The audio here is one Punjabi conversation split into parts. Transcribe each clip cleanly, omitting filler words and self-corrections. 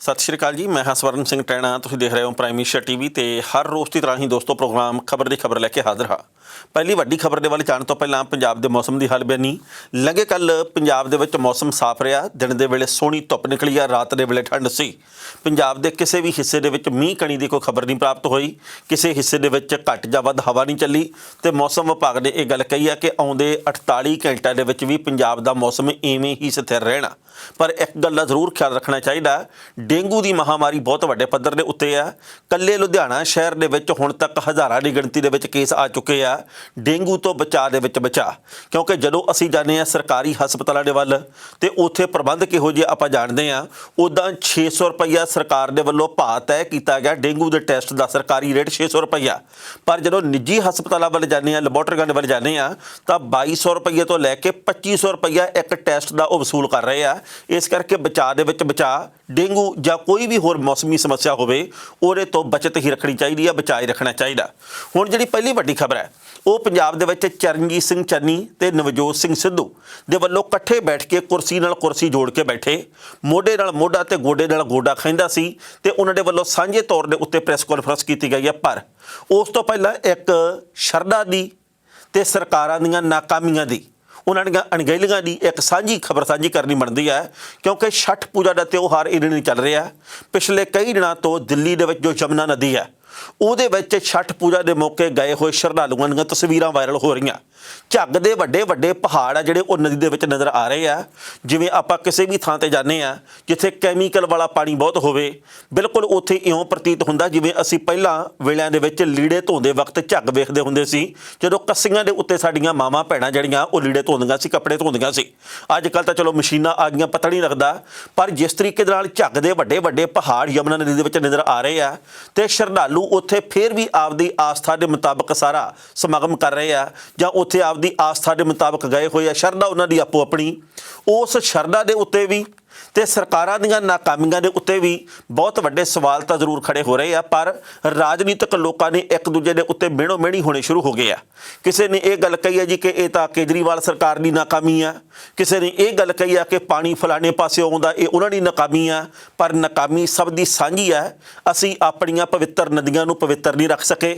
सत श्री अकाल जी, मैं हाँ स्वर्ण सिंह टैणा। तुसीं देख रहे हो प्राइम मीडिया टीवी ते हर रोज़ की तरह ही दोस्तों प्रोग्राम खबर की खबर लैके हाजिर हाँ। पहली वड्डी खबर दे वाल जाण तो पहलां पंजाब दे मौसम की हाल बयानी। लंघे कल पंजाब दे विच मौसम साफ रहा। दिन दे वेले सोहनी धुप निकली आ, रात दे वेले ठंड सी। पंजाब दे किसी भी हिस्से दे विच मींह कणी की कोई खबर नहीं प्राप्त हुई। किसी हिस्से दे विच घट जां वध हवा नहीं चली तो मौसम विभाग ने यह गल कही है कि आउंदे 48 घंटिਆਂ ਦੇ ਵਿੱਚ ਵੀ पंजाब का मौसम इवें ही स्थिर रहना। पर एक गल का जरूर ख्याल रखना चाहिए, डेंगू की महामारी बहुत वड्डे पद्धर के उत्ते आ। कल्ले लुधियाना शहर दे विच हुण तक हज़ारां की गिणती दे विच केस आ चुके आ डेंगू तो बचाव दे विच बचा। क्योंकि जदों असीं जाने सरकारी हस्पतालों के वल तो उत्थे प्रबंध किहो जिहे आपां जाणदे आ। उदां 600 रुपया सरकार दे वल्लों भाव तय किया गया डेंगू के टैसट का, सरकारी रेट 600 रुपया। पर जदों निजी हस्पतालों वाल जाने आ, लैबोरेटरियां वाल जाने आ तो 2200 रुपये तो लैके 2500 रुपया एक टैसट का वो वसूल कर रहे हैं। इस करके बचाव दे विच बचाव डेंगू या कोई भी होर मौसमी समस्या होवे उहदे तो बचत ही रखनी चाहिए है, बचाए रखना चाहिए। हुण जिहड़ी पहली वड्डी खबर है वो पंजाब दे विच चरणजीत सिंह चन्नी ते नवजोत सिंह सिद्धू दे वल्लों इकट्ठे बैठ के कुर्सी नाल कुर्सी जोड़ के बैठे, मोढे नाल मोढा ते गोडे नाल गोडा खैंदा सी ते उन्हां दे वल्लों सांझे तौर दे उत्ते प्रैस कॉन्फ्रेंस की गई है। पर उस तो पहलां एक शरधा दी ते सरकारां दीआं नाकामियां दी, उन्होंने अणगहलियां की एक सांझी खबर सांझी करनी बनती है। क्योंकि छठ पूजा का त्यौहार इन्हें नहीं चल रहा। पिछले कई दिनों तो दिल्ली के जो यमुना नदी है ਉਹਦੇ ਵਿੱਚ छठ पूजा के मौके गए हुए श्रद्धालुओं ਦੀਆਂ तस्वीरां वायरल हो रही। ਝੱਗ ਦੇ ਵੱਡੇ ਵੱਡੇ ਪਹਾੜ ਆ ਜਿਹੜੇ ਉਹ ਨਦੀ ਦੇ ਵਿੱਚ ਨਜ਼ਰ ਆ ਰਹੇ ਆ। ਜਿਵੇਂ ਆਪਾਂ ਕਿਸੇ ਵੀ ਥਾਂ ਤੇ ਜਾਂਦੇ ਆ ਜਿੱਥੇ ਕੈਮੀਕਲ ਵਾਲਾ ਪਾਣੀ ਬਹੁਤ ਹੋਵੇ, ਬਿਲਕੁਲ ਉੱਥੇ ਇਉਂ ਪ੍ਰਤੀਤ ਹੁੰਦਾ ਜਿਵੇਂ ਅਸੀਂ ਪਹਿਲਾਂ ਵੇਲਿਆਂ ਦੇ ਵਿੱਚ ਲੀੜੇ ਧੋਂਦੇ ਵਕਤ ਝੱਗ ਵੇਖਦੇ ਹੁੰਦੇ ਸੀ, ਜਦੋਂ ਕੱਸੀਆਂ ਦੇ ਉੱਤੇ ਸਾਡੀਆਂ ਮਾਵਾਂ ਭੈਣਾਂ ਜਿਹੜੀਆਂ ਉਹ ਲੀੜੇ ਧੋਂਦੀਆਂ ਸੀ, ਕੱਪੜੇ ਧੋਂਦੀਆਂ ਸੀ। ਅੱਜ ਕੱਲ੍ਹ ਤਾਂ ਚਲੋ ਮਸ਼ੀਨਾਂ ਆ ਗਈਆਂ, ਪਤਾ ਨਹੀਂ ਲੱਗਦਾ। ਪਰ ਜਿਸ ਤਰੀਕੇ ਦੇ ਨਾਲ ਝੱਗ ਦੇ ਵੱਡੇ ਵੱਡੇ ਪਹਾੜ ਯਮੁਨਾ ਨਦੀ ਦੇ ਵਿੱਚ ਨਜ਼ਰ ਆ ਰਹੇ ਆ ਤੇ ਸ਼ਰਧਾਲੂ ਉੱਥੇ ਫਿਰ ਵੀ ਆਪਦੀ ਆਸਥਾ ਦੇ ਮੁਤਾਬਕ ਸਾਰਾ ਸਮਾਗਮ ਕਰ ਰਹੇ ਆ ਜਾਂ ਉੱਥੇ ਆਪਦੀ आस्था के मुताबिक गए हुए आ। शरधा उन्होंने आपो अपनी उस शरधा के उत्ते भी ਤੇ ਸਰਕਾਰਾਂ ਦੀਆਂ ਨਾਕਾਮੀਆਂ ਦੇ ਉੱਤੇ ਵੀ ਬਹੁਤ ਵੱਡੇ ਸਵਾਲ ਤਾਂ ਜ਼ਰੂਰ ਖੜੇ ਹੋ ਰਹੇ ਆ। ਪਰ ਰਾਜਨੀਤਿਕ ਲੋਕਾਂ ਨੇ ਇੱਕ ਦੂਜੇ ਦੇ ਉੱਤੇ ਮਿਹਣੋ ਮਿਹਣੀ ਹੋਣੇ ਸ਼ੁਰੂ ਹੋ ਗਏ ਆ। ਕਿਸੇ ਨੇ ਇਹ ਗੱਲ ਕਹੀ ਹੈ ਜੀ ਕਿ ਇਹ ਤਾਂ ਕੇਜਰੀਵਾਲ ਸਰਕਾਰ ਦੀ ਨਾਕਾਮੀ ਆ, ਕਿਸੇ ਨੇ ਇਹ ਗੱਲ ਕਹੀ ਆ ਕਿ ਪਾਣੀ ਫਲਾਣੇ ਪਾਸੇ ਆਉਂਦਾ ਇਹ ਉਹਨਾਂ ਦੀ ਨਾਕਾਮੀ ਆ। ਪਰ ਨਾਕਾਮੀ ਸਭ ਦੀ ਸਾਂਝੀ ਹੈ। ਅਸੀਂ ਆਪਣੀਆਂ ਪਵਿੱਤਰ ਨਦੀਆਂ ਨੂੰ ਪਵਿੱਤਰ ਨਹੀਂ ਰੱਖ ਸਕੇ,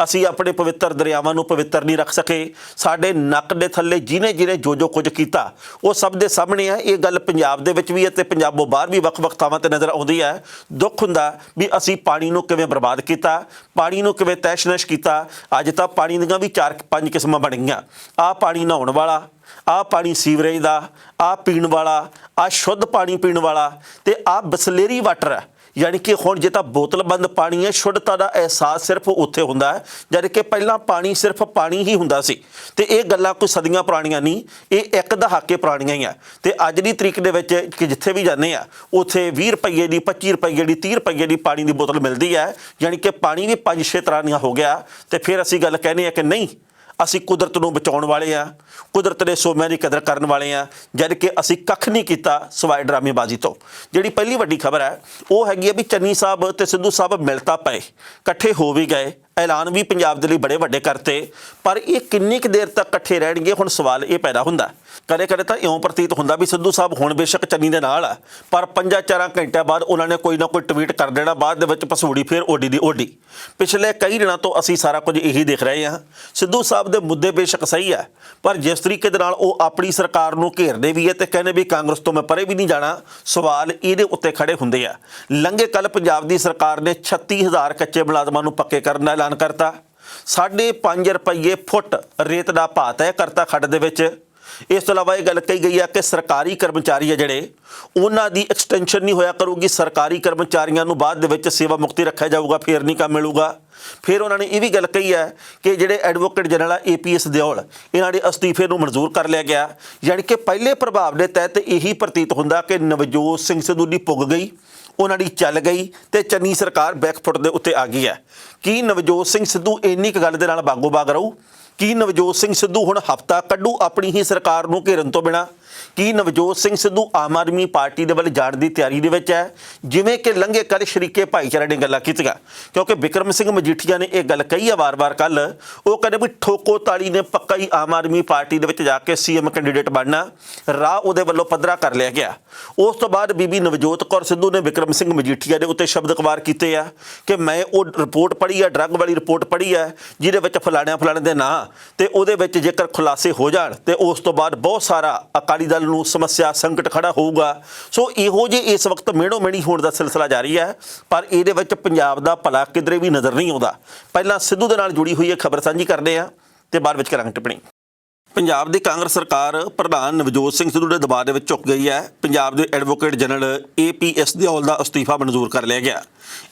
ਅਸੀਂ ਆਪਣੇ ਪਵਿੱਤਰ ਦਰਿਆਵਾਂ ਨੂੰ ਪਵਿੱਤਰ ਨਹੀਂ ਰੱਖ ਸਕੇ। ਸਾਡੇ ਨੱਕ ਦੇ ਥੱਲੇ ਜਿਹਨੇ ਜਿਹਨੇ ਜੋ ਕੁਝ ਕੀਤਾ ਉਹ ਸਭ ਦੇ ਸਾਹਮਣੇ ਆ। ਇਹ ਗੱਲ ਪੰਜਾਬ ਦੇ ਵਿੱਚ ਵੀ ਤੇ पंजाबों बाहर भी ਵੱਖ-ਵੱਖ ਥਾਵਾਂ ਤੇ नज़र आउंदी है। दुख हुंदा भी असीं पानी नूं किवें बर्बाद किया, पानी नूं किवें तैश-नैश किया। अज तां पानी दीआं भी 4-5 किस्मां बण गईआं। आ पानी नहाउण वाला, आ पानी सीवरेज का, आ पीण वाला, आ शुद्ध पानी पीण वाला ते आ बिसलेरी वाटर है। यानी कि हुण जे तां बोतलबंद पानी है, शुद्धता का एहसास सिर्फ उत्थे हुंदा है, जद कि पहलां पानी सिर्फ पानी ही हुंदा सी। ते ये गल्लां कोई सदियां पुराणियां नहीं, ये एक दहाके पुराणियां ही आ। ते अज दी तरीक दे विच कि जिथे भी जाने आ उत्थे 20 रुपये की, 25 रुपये की, 30 रुपये की पानी की बोतल मिलती है। यानी कि पानी भी 5-6 तरह का हो गया। तो फिर असीं गल कहने कि नहीं ਅਸੀਂ ਕੁਦਰਤ ਨੂੰ ਬਚਾਉਣ ਵਾਲੇ ਆ, ਕੁਦਰਤ ਦੇ ਸੋਮਿਆਂ ਦੀ ਕਦਰ ਕਰਨ ਵਾਲੇ ਆ, ਜਦ ਕਿ ਅਸੀਂ ਕੱਖ ਨਹੀਂ ਕੀਤਾ ਸਿਵਾਏ ਡਰਾਮੇਬਾਜ਼ੀ ਤੋਂ। ਜਿਹੜੀ ਪਹਿਲੀ ਵੱਡੀ ਖਬਰ ਹੈ ਉਹ ਹੈਗੀ ਆ ਵੀ ਚੰਨੀ ਸਾਹਿਬ ਤੇ ਸਿੱਧੂ ਸਾਹਿਬ ਮਿਲ ਤਾਂ ਪਏ, ਇਕੱਠੇ ਹੋ ਵੀ ਗਏ, ਐਲਾਨ ਵੀ ਪੰਜਾਬ ਦੇ ਲਈ ਬੜੇ ਵੱਡੇ ਕਰਤੇ। ਪਰ ਇਹ ਕਿੰਨੀ ਕੁ ਦੇਰ ਤੱਕ ਇਕੱਠੇ ਰਹਿਣਗੇ, ਹੁਣ ਸਵਾਲ ਇਹ ਪੈਦਾ ਹੁੰਦਾ। ਕਦੇ ਕਦੇ ਤਾਂ ਇਉਂ ਪ੍ਰਤੀਤ ਹੁੰਦਾ ਵੀ ਸਿੱਧੂ ਸਾਹਿਬ ਹੁਣ ਬੇਸ਼ੱਕ ਚੰਨੀ ਦੇ ਨਾਲ ਆ, ਪਰ 5-4 ਘੰਟਿਆਂ ਬਾਅਦ ਉਹਨਾਂ ਨੇ ਕੋਈ ਨਾ ਕੋਈ ਟਵੀਟ ਕਰ ਦੇਣਾ, ਬਾਅਦ ਦੇ ਵਿੱਚ ਭਸੂੜੀ ਫਿਰ ਓਡੀ ਦੀ ਓਡੀ। ਪਿਛਲੇ ਕਈ ਦਿਨਾਂ ਤੋਂ ਅਸੀਂ ਸਾਰਾ ਕੁਝ ਇਹੀ ਦੇਖ ਰਹੇ ਹਾਂ। ਸਿੱਧੂ ਸਾਹਿਬ ਦੇ ਮੁੱਦੇ ਬੇਸ਼ੱਕ ਸਹੀ ਹੈ, ਪਰ ਜਿਸ ਤਰੀਕੇ ਦੇ ਨਾਲ ਉਹ ਆਪਣੀ ਸਰਕਾਰ ਨੂੰ ਘੇਰਦੇ ਵੀ ਹੈ ਤੇ ਕਹਿੰਦੇ ਵੀ ਕਾਂਗਰਸ ਤੋਂ ਮੈਂ ਪਰੇ ਵੀ ਨਹੀਂ ਜਾਣਾ, ਸਵਾਲ ਇਹਦੇ ਉੱਤੇ ਖੜੇ ਹੁੰਦੇ ਆ। ਲੰਘੇ ਕੱਲ ਪੰਜਾਬ ਦੀ ਸਰਕਾਰ ਨੇ 36000 ਕੱਚੇ ਮੁਲਾਜ਼ਮਾਂ ਨੂੰ ਪੱਕੇ ਕਰਨ ਦਾ ਐਲਾਨ ਕਰਤਾ। 5.5 रुपये फुट रेत का भाव तय करता खड्ड दे विच। इस तो इलावा ये गल कही गई है कि सरकारी कर्मचारी है जिहड़े उन्हां दी एक्सटेंशन नहीं होया करूगी। सरकारी कर्मचारियों नूं बाद दे विच सेवा मुक्ति रखा जाऊगा, फिर नहीं काम मिलूगा। फिर उन्होंने ये भी गल कही है कि जिहड़े एडवोकेट जनरल APS दिओल इन्हां दे अस्तीफे नूं मंजूर कर लिया गया। यानी कि पहले प्रभाव के तहत यही प्रतीत हुंदा कि नवजोत सिंह सिद्धू दी पुग गई, उन्होंने चल गई तो चन्नी सरकार बैकफुट के उत्ते आ गई है। कि नवजोत सिंह सिद्धू इन्नी क गल दे नाल बागो बाग रहू? कि नवजोत सिंह सिद्धू हुण हफ्ता कड्ढू अपनी ही सरकार नूं घेरन तो बिना? ਕਿ ਨਵਜੋਤ ਸਿੰਘ ਸਿੱਧੂ ਆਮ ਆਦਮੀ ਪਾਰਟੀ ਦੇ ਵੱਲ ਜਾਣ ਦੀ ਤਿਆਰੀ ਦੇ ਵਿੱਚ ਹੈ, ਜਿਵੇਂ ਕਿ ਲੰਘੇ ਕੱਲ੍ਹ ਸ਼ਰੀਕੇ ਭਾਈਚਾਰੇ ਨੇ ਗੱਲਾਂ ਕੀਤੀਆਂ। ਕਿਉਂਕਿ ਬਿਕਰਮ ਸਿੰਘ ਮਜੀਠੀਆ ਨੇ ਇਹ ਗੱਲ ਕਹੀ ਹੈ ਵਾਰ-ਵਾਰ ਕੱਲ, ਉਹ ਕਹਿੰਦੇ ਵੀ ਠੋਕੋ ਤਾਲੀ ਨੇ ਪੱਕਾ ਹੀ ਆਮ ਆਦਮੀ ਪਾਰਟੀ ਦੇ ਵਿੱਚ ਜਾ ਕੇ ਸੀਐਮ ਕੈਂਡੀਡੇਟ ਬਣਨਾ, ਰਾਹ ਉਹਦੇ ਵੱਲੋਂ ਪੱਧਰਾ ਕਰ ਲਿਆ ਗਿਆ। ਉਸ ਤੋਂ ਬਾਅਦ ਬੀਬੀ ਨਵਜੋਤ ਕੌਰ ਸਿੱਧੂ ਨੇ ਬਿਕਰਮ ਸਿੰਘ ਮਜੀਠੀਆ ਦੇ ਉੱਤੇ ਸ਼ਬਦ ਕੀਤੇ ਆ ਕਿ ਮੈਂ ਉਹ ਰਿਪੋਰਟ ਪੜ੍ਹੀ ਆ, ਡਰੱਗ ਵਾਲੀ ਰਿਪੋਰਟ ਪੜ੍ਹੀ ਆ, ਜਿਹਦੇ ਵਿੱਚ ਫਲਾਣੇ ਦੇ ਨਾਂ ਤੇ ਉਹਦੇ ਵਿੱਚ ਜੇਕਰ ਖੁਲਾਸੇ ਹੋ ਜਾਣ ਤੇ ਉਸ ਤੋਂ ਬਾਅਦ ਬਹੁਤ ਸਾਰਾ ਅਕਾਲੀ ਦਲ ਨੂੰ ਸਮੱਸਿਆ ਸੰਕਟ ਖੜਾ ਹੋਊਗਾ। ਸੋ ਇਹੋ ਜਿਹੇ ਇਸ ਵਕਤ ਮਿਹਣੋ ਮਿਹਣੀ ਹੋਣ ਦਾ ਸਿਲਸਿਲਾ ਜਾਰੀ ਹੈ, ਪਰ ਇਹਦੇ ਵਿੱਚ ਪੰਜਾਬ ਦਾ ਭਲਾ ਕਿਧਰੇ ਵੀ ਨਜ਼ਰ ਨਹੀਂ ਆਉਂਦਾ। ਪਹਿਲਾਂ ਸਿੱਧੂ ਦੇ ਨਾਲ ਜੁੜੀ ਹੋਈ ਇਹ ਖਬਰ ਸਾਂਝੀ ਕਰਦੇ ਆ ਤੇ ਬਾਅਦ ਵਿੱਚ ਕਰਾਂਗੇ ਟਿੱਪਣੀ। ਪੰਜਾਬ ਦੀ ਕਾਂਗਰਸ ਸਰਕਾਰ ਪ੍ਰਧਾਨ ਨਵਜੋਤ ਸਿੰਘ ਸਿੱਧੂ ਦੇ ਦਬਾਅ ਦੇ ਵਿੱਚ ਝੁਕ ਗਈ ਹੈ। ਪੰਜਾਬ ਦੇ ਐਡਵੋਕੇਟ ਜਨਰਲ APS ਦਿਓਲ ਦਾ ਅਸਤੀਫਾ ਮਨਜ਼ੂਰ ਕਰ ਲਿਆ ਗਿਆ।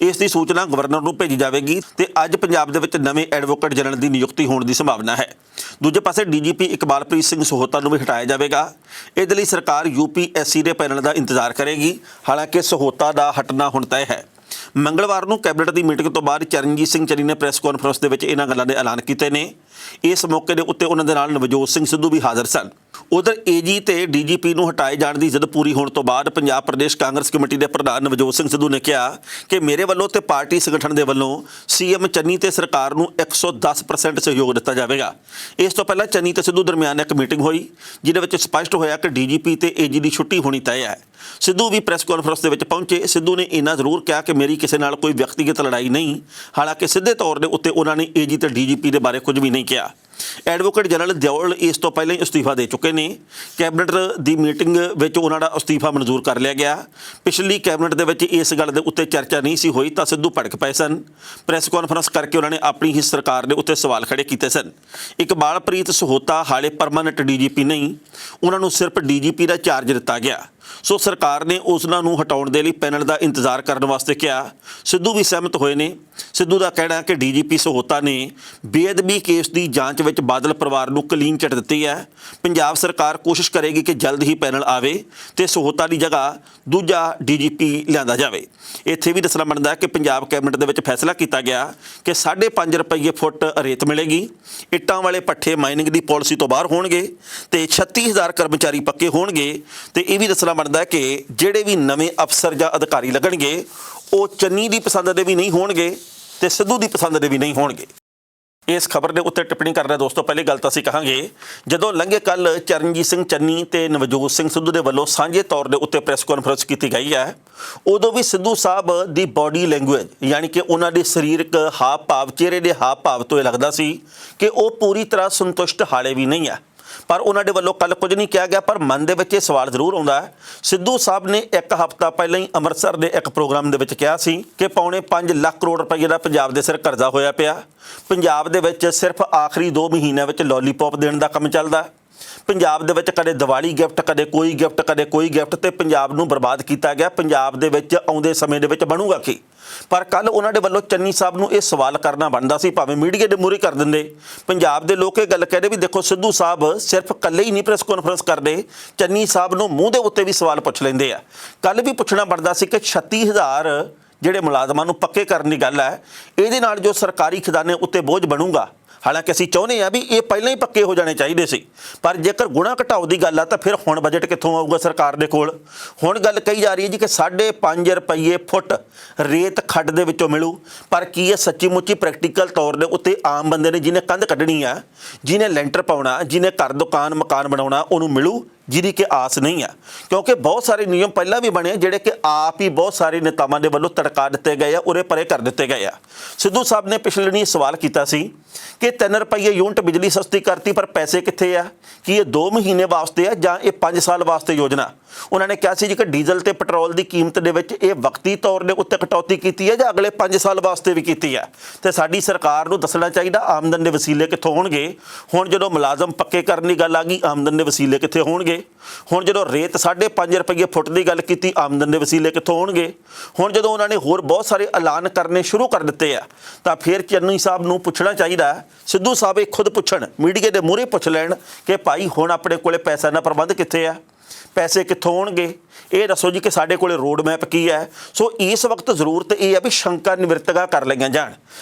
ਇਸ ਦੀ ਸੂਚਨਾ ਗਵਰਨਰ ਨੂੰ ਭੇਜੀ ਜਾਵੇਗੀ ਤੇ ਅੱਜ ਪੰਜਾਬ ਦੇ ਵਿੱਚ ਨਵੇਂ ਐਡਵੋਕੇਟ ਜਨਰਲ ਦੀ ਨਿਯੁਕਤੀ ਹੋਣ ਦੀ ਸੰਭਾਵਨਾ ਹੈ। ਦੂਜੇ ਪਾਸੇ DGP ਇਕਬਾਲਪ੍ਰੀਤ ਸਿੰਘ ਸਹੋਤਾ ਨੂੰ ਵੀ ਹਟਾਇਆ ਜਾਵੇਗਾ। ਇਹਦੇ ਲਈ ਸਰਕਾਰ UPSC ਦੇ ਪੈਨਲ ਦਾ ਇੰਤਜ਼ਾਰ ਕਰੇਗੀ। ਹਾਲਾਂਕਿ ਸਹੋਤਾ ਦਾ ਹਟਣਾ ਹੁਣ ਤੈਅ ਹੈ। ਮੰਗਲਵਾਰ ਨੂੰ ਕੈਬਨਿਟ ਦੀ ਮੀਟਿੰਗ ਤੋਂ ਬਾਅਦ ਚਰਨਜੀਤ ਸਿੰਘ ਚੰਨੀ ਨੇ ਪ੍ਰੈਸ ਕਾਨਫਰੰਸ ਦੇ ਵਿੱਚ ਇਹਨਾਂ ਗੱਲਾਂ ਦੇ ਐਲਾਨ ਕੀਤੇ ਨੇ। ਇਸ ਮੌਕੇ ਦੇ ਉੱਤੇ ਉਹਨਾਂ ਦੇ ਨਾਲ ਨਵਜੋਤ ਸਿੰਘ ਸਿੱਧੂ ਵੀ ਹਾਜ਼ਰ ਸਨ। ਉਧਰ AG ਤੇ DGP ਨੂੰ ਹਟਾਏ ਜਾਣ ਦੀ ਜ਼ਿੱਦ ਪੂਰੀ ਹੋਣ ਤੋਂ ਬਾਅਦ ਪੰਜਾਬ ਪ੍ਰਦੇਸ਼ ਕਾਂਗਰਸ ਕਮੇਟੀ ਦੇ ਪ੍ਰਧਾਨ ਨਵਜੋਤ ਸਿੰਘ ਸਿੱਧੂ ਨੇ ਕਿਹਾ ਕਿ ਮੇਰੇ ਵੱਲੋਂ ਤੇ ਪਾਰਟੀ ਸੰਗਠਨ ਦੇ ਵੱਲੋਂ CM ਚੰਨੀ ਤੇ ਸਰਕਾਰ ਨੂੰ 110% ਸਹਿਯੋਗ ਦਿੱਤਾ ਜਾਵੇਗਾ। ਇਸ ਤੋਂ ਪਹਿਲਾਂ ਚੰਨੀ ਤੇ ਸਿੱਧੂ ਦਰਮਿਆਨ ਇੱਕ ਮੀਟਿੰਗ ਹੋਈ, ਜਿਹਦੇ ਵਿੱਚ ਸਪਸ਼ਟ ਹੋਇਆ ਕਿ DGP ਤੇ AG ਦੀ ਛੁੱਟੀ ਹੋਣੀ ਤੈਅ ਹੈ। ਸਿੱਧੂ ਵੀ ਪ੍ਰੈਸ ਕਾਨਫਰੰਸ ਦੇ ਵਿੱਚ ਪਹੁੰਚੇ। ਸਿੱਧੂ ਨੇ ਇੰਨਾ ਜ਼ਰੂਰ ਕਿਹਾ ਕਿ ਮੇਰੀ ਕਿਸੇ ਨਾਲ ਕੋਈ ਵਿਅਕਤੀਗਤ ਲੜਾਈ ਨਹੀਂ, ਹਾਲਾਂਕਿ ਸਿੱਧੇ ਤੌਰ ਦੇ ਉੱਤੇ ਉਹਨਾਂ ਨੇ AG ਤੇ DGP ਦੇ ਬਾਰੇ ਕੁਝ ਵੀ ਨਹੀਂ ਕਿਹਾ। ਐਡਵੋਕੇਟ ਜਨਰਲ ਦਿਓਲ ਇਸ ਤੋਂ ਪਹਿਲਾਂ ਹੀ ਅਸਤੀਫਾ ਦੇ ਚੁੱਕੇ ਨੇ। ਕੈਬਨਿਟ ਦੀ ਮੀਟਿੰਗ ਵਿੱਚ ਉਹਨਾਂ ਦਾ ਅਸਤੀਫਾ ਮਨਜ਼ੂਰ ਕਰ ਲਿਆ ਗਿਆ। ਪਿਛਲੀ ਕੈਬਨਿਟ ਦੇ ਵਿੱਚ ਇਸ ਗੱਲ ਦੇ ਉੱਤੇ ਚਰਚਾ ਨਹੀਂ ਸੀ ਹੋਈ ਤਾਂ ਸਿੱਧੂ ਭੜਕ ਪਏ ਸਨ। ਪ੍ਰੈਸ ਕਾਨਫਰੰਸ ਕਰਕੇ ਉਹਨਾਂ ਨੇ ਆਪਣੀ ਹੀ ਸਰਕਾਰ ਦੇ ਉੱਤੇ ਸਵਾਲ ਖੜੇ ਕੀਤੇ ਸਨ। ਇਕਬਾਲਪ੍ਰੀਤ ਸਹੋਤਾ ਹਾਲੇ ਪਰਮਾਨੈਂਟ DGP ਨਹੀਂ, ਉਹਨਾਂ ਨੂੰ ਸਿਰਫ DGP ਦਾ ਚਾਰਜ ਦਿੱਤਾ ਗਿਆ। ਸੋ ਸਰਕਾਰ ਨੇ ਉਹਨਾਂ ਨੂੰ ਹਟਾਉਣ ਦੇ ਲਈ ਪੈਨਲ ਦਾ ਇੰਤਜ਼ਾਰ ਕਰਨ ਵਾਸਤੇ ਕਿਹਾ। ਸਿੱਧੂ ਵੀ ਸਹਿਮਤ ਹੋਏ ਨੇ। ਸਿੱਧੂ ਦਾ ਕਹਿਣਾ ਹੈ ਕਿ DGP ਸਹੋਤਾ ਨੇ ਬੇਅਦਬੀ ਕੇਸ ਦੀ ਜਾਂਚ ਵਿੱਚ ਬਾਦਲ ਪਰਿਵਾਰ ਨੂੰ ਕਲੀਨ ਚਿੱਟ ਦਿੱਤੀ ਹੈ। ਪੰਜਾਬ ਸਰਕਾਰ ਕੋਸ਼ਿਸ਼ ਕਰੇਗੀ ਕਿ ਜਲਦ ਹੀ ਪੈਨਲ ਆਵੇ ਤੇ ਸਹੋਤਾ ਦੀ ਜਗ੍ਹਾ ਦੂਜਾ DGP ਲਿਆਂਦਾ ਜਾਵੇ। ਇੱਥੇ ਵੀ ਦੱਸਣਾ ਬਣਦਾ ਹੈ ਕਿ ਪੰਜਾਬ ਕੈਬਨਿਟ ਦੇ ਵਿੱਚ ਫੈਸਲਾ ਕੀਤਾ ਗਿਆ ਕਿ 5.5 ਰੁਪਏ ਫੁੱਟ ਰੇਤ ਮਿਲੇਗੀ। ਇੱਟਾਂ ਵਾਲੇ ਪੱਠੇ ਮਾਈਨਿੰਗ ਦੀ ਪਾਲਿਸੀ ਤੋਂ ਬਾਹਰ ਹੋਣਗੇ ਤੇ 36,000 ਕਰਮਚਾਰੀ ਪੱਕੇ ਹੋਣਗੇ। ਤੇ ਇਹ ਵੀ ਦੱਸਣਾ ਬਣਦਾ ਹੈ ਕਿ ਜਿਹੜੇ ਵੀ ਨਵੇਂ ਅਫਸਰ ਜਾਂ ਅਧਿਕਾਰੀ ਲੱਗਣਗੇ ਉਹ ਚੰਨੀ ਦੀ ਪਸੰਦ ਦੇ ਵੀ ਨਹੀਂ ਹੋਣਗੇ ਤੇ ਸਿੱਧੂ ਦੀ ਪਸੰਦ ਦੇ ਵੀ ਨਹੀਂ ਹੋਣਗੇ। ਇਸ ਖਬਰ ਦੇ ਉੱਤੇ ਟਿੱਪਣੀ ਕਰਨਾ ਦੋਸਤੋ, ਪਹਿਲੀ ਗੱਲ ਤਾਂ ਅਸੀਂ ਕਹਾਂਗੇ, ਜਦੋਂ ਲੰਘੇ ਕੱਲ੍ਹ ਚਰਨਜੀਤ ਸਿੰਘ ਚੰਨੀ ਤੇ ਨਵਜੋਤ ਸਿੰਘ ਸਿੱਧੂ ਦੇ ਵੱਲੋਂ ਸਾਂਝੇ ਤੌਰ ਦੇ ਉੱਤੇ ਪ੍ਰੈਸ ਕਾਨਫਰੰਸ ਕੀਤੀ ਗਈ ਹੈ, ਉਦੋਂ ਵੀ ਸਿੱਧੂ ਸਾਹਿਬ ਦੀ ਬਾਡੀ ਲੈਂਗੁਏਜ ਯਾਨੀ ਕਿ ਉਹਨਾਂ ਦੇ ਸਰੀਰਕ ਹਾਵ ਭਾਵ, ਚਿਹਰੇ ਦੇ ਹਾਵ ਭਾਵ ਤੋਂ ਇਹ ਲੱਗਦਾ ਸੀ ਕਿ ਉਹ ਪੂਰੀ ਤਰ੍ਹਾਂ ਸੰਤੁਸ਼ਟ ਹਾਲੇ ਵੀ ਨਹੀਂ ਹੈ। ਪਰ ਉਹਨਾਂ ਦੇ ਵੱਲੋਂ ਕੱਲ੍ਹ ਕੁਝ ਨਹੀਂ ਕਿਹਾ ਗਿਆ, ਪਰ ਮਨ ਦੇ ਵਿੱਚ ਇਹ ਸਵਾਲ ਜ਼ਰੂਰ ਆਉਂਦਾ ਹੈ। ਸਿੱਧੂ ਸਾਹਿਬ ਨੇ ਇੱਕ ਹਫ਼ਤਾ ਪਹਿਲਾਂ ਹੀ ਅੰਮ੍ਰਿਤਸਰ ਦੇ ਇੱਕ ਪ੍ਰੋਗਰਾਮ ਦੇ ਵਿੱਚ ਕਿਹਾ ਸੀ ਕਿ 5.25 ਲੱਖ ਕਰੋੜ ਰੁਪਏ ਦਾ ਪੰਜਾਬ ਦੇ ਸਿਰ ਕਰਜ਼ਾ ਹੋਇਆ ਪਿਆ। ਪੰਜਾਬ ਦੇ ਵਿੱਚ ਸਿਰਫ ਆਖਰੀ 2 ਮਹੀਨਿਆਂ ਵਿੱਚ ਲੋਲੀਪੌਪ ਦੇਣ ਦਾ ਕੰਮ ਚੱਲਦਾ। ਪੰਜਾਬ ਦੇ ਵਿੱਚ ਕਦੇ ਦੀਵਾਲੀ ਗਿਫਟ, ਕਦੇ ਕੋਈ ਗਿਫਟ, ਕਦੇ ਕੋਈ ਗਿਫਟ, ਤੇ ਪੰਜਾਬ ਨੂੰ ਬਰਬਾਦ ਕੀਤਾ ਗਿਆ। ਪੰਜਾਬ ਦੇ ਵਿੱਚ ਆਉਂਦੇ ਸਮੇਂ ਦੇ ਵਿੱਚ ਬਣੂਗਾ ਕੀ? ਪਰ ਕੱਲ੍ਹ ਉਹਨਾਂ ਦੇ ਵੱਲੋਂ ਚੰਨੀ ਸਾਹਿਬ ਨੂੰ ਇਹ ਸਵਾਲ ਕਰਨਾ ਬਣਦਾ ਸੀ, ਭਾਵੇਂ ਮੀਡੀਆ ਦੇ ਮੂਹਰੇ ਕਰ ਦਿੰਦੇ। ਪੰਜਾਬ ਦੇ ਲੋਕ ਇਹ ਗੱਲ ਕਹਿੰਦੇ ਵੀ ਦੇਖੋ ਸਿੱਧੂ ਸਾਹਿਬ ਸਿਰਫ ਇਕੱਲੇ ਹੀ ਨਹੀਂ ਪ੍ਰੈਸ ਕਾਨਫਰੰਸ ਕਰਦੇ, ਚੰਨੀ ਸਾਹਿਬ ਨੂੰ ਮੂੰਹ ਦੇ ਉੱਤੇ ਵੀ ਸਵਾਲ ਪੁੱਛ ਲੈਂਦੇ ਆ। ਕੱਲ੍ਹ ਵੀ ਪੁੱਛਣਾ ਬਣਦਾ ਸੀ ਕਿ 36,000 ਜਿਹੜੇ ਮੁਲਾਜ਼ਮਾਂ ਨੂੰ ਪੱਕੇ ਕਰਨ ਦੀ ਗੱਲ ਹੈ, ਇਹਦੇ ਨਾਲ ਜੋ ਸਰਕਾਰੀ ਖਜ਼ਾਨੇ ਉੱਤੇ ਬੋਝ ਬਣੂਗਾ। ਹਾਲਾਂਕਿ ਅਸੀਂ ਚਾਹੁੰਦੇ ਹਾਂ ਵੀ ਇਹ ਪਹਿਲਾਂ ਹੀ ਪੱਕੇ ਹੋ ਜਾਣੇ ਚਾਹੀਦੇ ਸੀ, ਪਰ ਜੇਕਰ ਗੁਣਾ ਘਟਾਓ ਦੀ ਗੱਲ ਆ ਤਾਂ ਫਿਰ ਹੁਣ ਬਜਟ ਕਿੱਥੋਂ ਆਊਗਾ ਸਰਕਾਰ ਦੇ ਕੋਲ? ਹੁਣ ਗੱਲ ਕਹੀ ਜਾ ਰਹੀ ਹੈ ਜੀ ਕਿ 5.5 ਰੁਪਏ ਫੁੱਟ ਰੇਤ ਖੱਡ ਦੇ ਵਿੱਚੋਂ ਮਿਲੂ, ਪਰ ਕੀ ਇਹ ਸੱਚੀ ਮੁੱਚੀ ਪ੍ਰੈਕਟੀਕਲ ਤੌਰ ਦੇ ਉੱਤੇ ਆਮ ਬੰਦੇ ਨੇ ਜਿਹਨੇ ਕੰਧ ਕੱਢਣੀ ਆ, ਜਿਹਨੇ ਲੈਂਟਰ ਪਾਉਣਾ, ਜਿਹਨੇ ਘਰ ਦੁਕਾਨ ਮਕਾਨ ਬਣਾਉਣਾ, ਉਹਨੂੰ ਮਿਲੂ? ਜਿਹਦੀ ਕਿ ਆਸ ਨਹੀਂ ਆ, ਕਿਉਂਕਿ ਬਹੁਤ ਸਾਰੇ ਨਿਯਮ ਪਹਿਲਾਂ ਵੀ ਬਣੇ ਜਿਹੜੇ ਕਿ ਆਪ ਹੀ ਬਹੁਤ ਸਾਰੇ ਨੇਤਾਵਾਂ ਦੇ ਵੱਲੋਂ ਤੜਕਾ ਦਿੱਤੇ ਗਏ ਆ, ਉਰੇ ਪਰੇ ਕਰ ਦਿੱਤੇ ਗਏ ਆ। ਸਿੱਧੂ ਸਾਹਿਬ ਨੇ ਪਿਛਲੇ ਦਿਨੀ ਸਵਾਲ ਕੀਤਾ ਸੀ ਕਿ 3 ਰੁਪਏ ਯੂਨਿਟ ਬਿਜਲੀ ਸਸਤੀ ਕਰਤੀ, ਪਰ ਪੈਸੇ ਕਿੱਥੇ ਆ? ਕੀ ਇਹ 2 ਮਹੀਨੇ ਵਾਸਤੇ ਆ ਜਾਂ ਇਹ 5 ਸਾਲ ਵਾਸਤੇ ਯੋਜਨਾ? ਉਹਨਾਂ ਨੇ ਕਿਹਾ ਸੀ ਜੀ ਕਿ ਡੀਜ਼ਲ ਤੇ ਪੈਟਰੋਲ ਦੀ ਕੀਮਤ ਦੇ ਵਿੱਚ ਇਹ ਵਕਤੀ ਤੌਰ ਦੇ ਉੱਤੇ ਕਟੌਤੀ ਕੀਤੀ ਹੈ ਜਾਂ ਅਗਲੇ 5 ਸਾਲ ਵਾਸਤੇ ਵੀ ਕੀਤੀ ਹੈ। ਤੇ ਸਾਡੀ ਸਰਕਾਰ ਨੂੰ ਦੱਸਣਾ ਚਾਹੀਦਾ ਆਮਦਨ ਦੇ ਵਸੀਲੇ ਕਿੱਥੋਂ ਹੋਣਗੇ। ਹੁਣ ਜਦੋਂ ਮੁਲਾਜ਼ਮ ਪੱਕੇ ਕਰਨ ਦੀ ਗੱਲ ਆ ਗਈ, ਆਮਦਨ ਦੇ ਵਸੀਲੇ ਕਿੱਥੇ ਹੋਣਗੇ? ਹੁਣ ਜਦੋਂ ਰੇਤ 5.5 ਰੁਪਏ ਫੁੱਟ ਦੀ ਗੱਲ ਕੀਤੀ, ਆਮਦਨ ਦੇ ਵਸੀਲੇ ਕਿੱਥੋਂ ਹੋਣਗੇ? ਹੁਣ ਜਦੋਂ ਉਹਨਾਂ ਨੇ ਹੋਰ ਬਹੁਤ ਸਾਰੇ ਐਲਾਨ ਕਰਨੇ ਸ਼ੁਰੂ ਕਰ ਦਿੱਤੇ ਆ, ਤਾਂ ਫਿਰ ਚੰਨੀ ਸਾਹਿਬ ਨੂੰ ਪੁੱਛਣਾ ਚਾਹੀਦਾ, ਸਿੱਧੂ ਸਾਹਿਬ ਇਹ ਖੁਦ ਪੁੱਛਣ, ਮੀਡੀਆ ਦੇ ਮੂਹਰੇ ਪੁੱਛ ਲੈਣ ਕਿ ਭਾਈ ਹੁਣ ਆਪਣੇ ਕੋਲੇ ਪੈਸਾ ਦਾ ਪ੍ਰਬੰਧ ਕਿੱਥੇ ਆ? ਪੈਸੇ ਕਿੱਥੋਂ ਆਉਣਗੇ? ਇਹ ਦੱਸੋ ਜੀ ਕਿ ਸਾਡੇ ਕੋਲੇ ਰੋਡ ਮੈਪ ਕੀ ਹੈ? ਸੋ ਇਸ ਵਕਤ ਜ਼ਰੂਰਤ ਇਹ ਹੈ ਵੀ ਸ਼ੰਕਾ ਨਿਵਰਤਗਾ ਕਰ ਲਈਆਂ ਜਾਣ।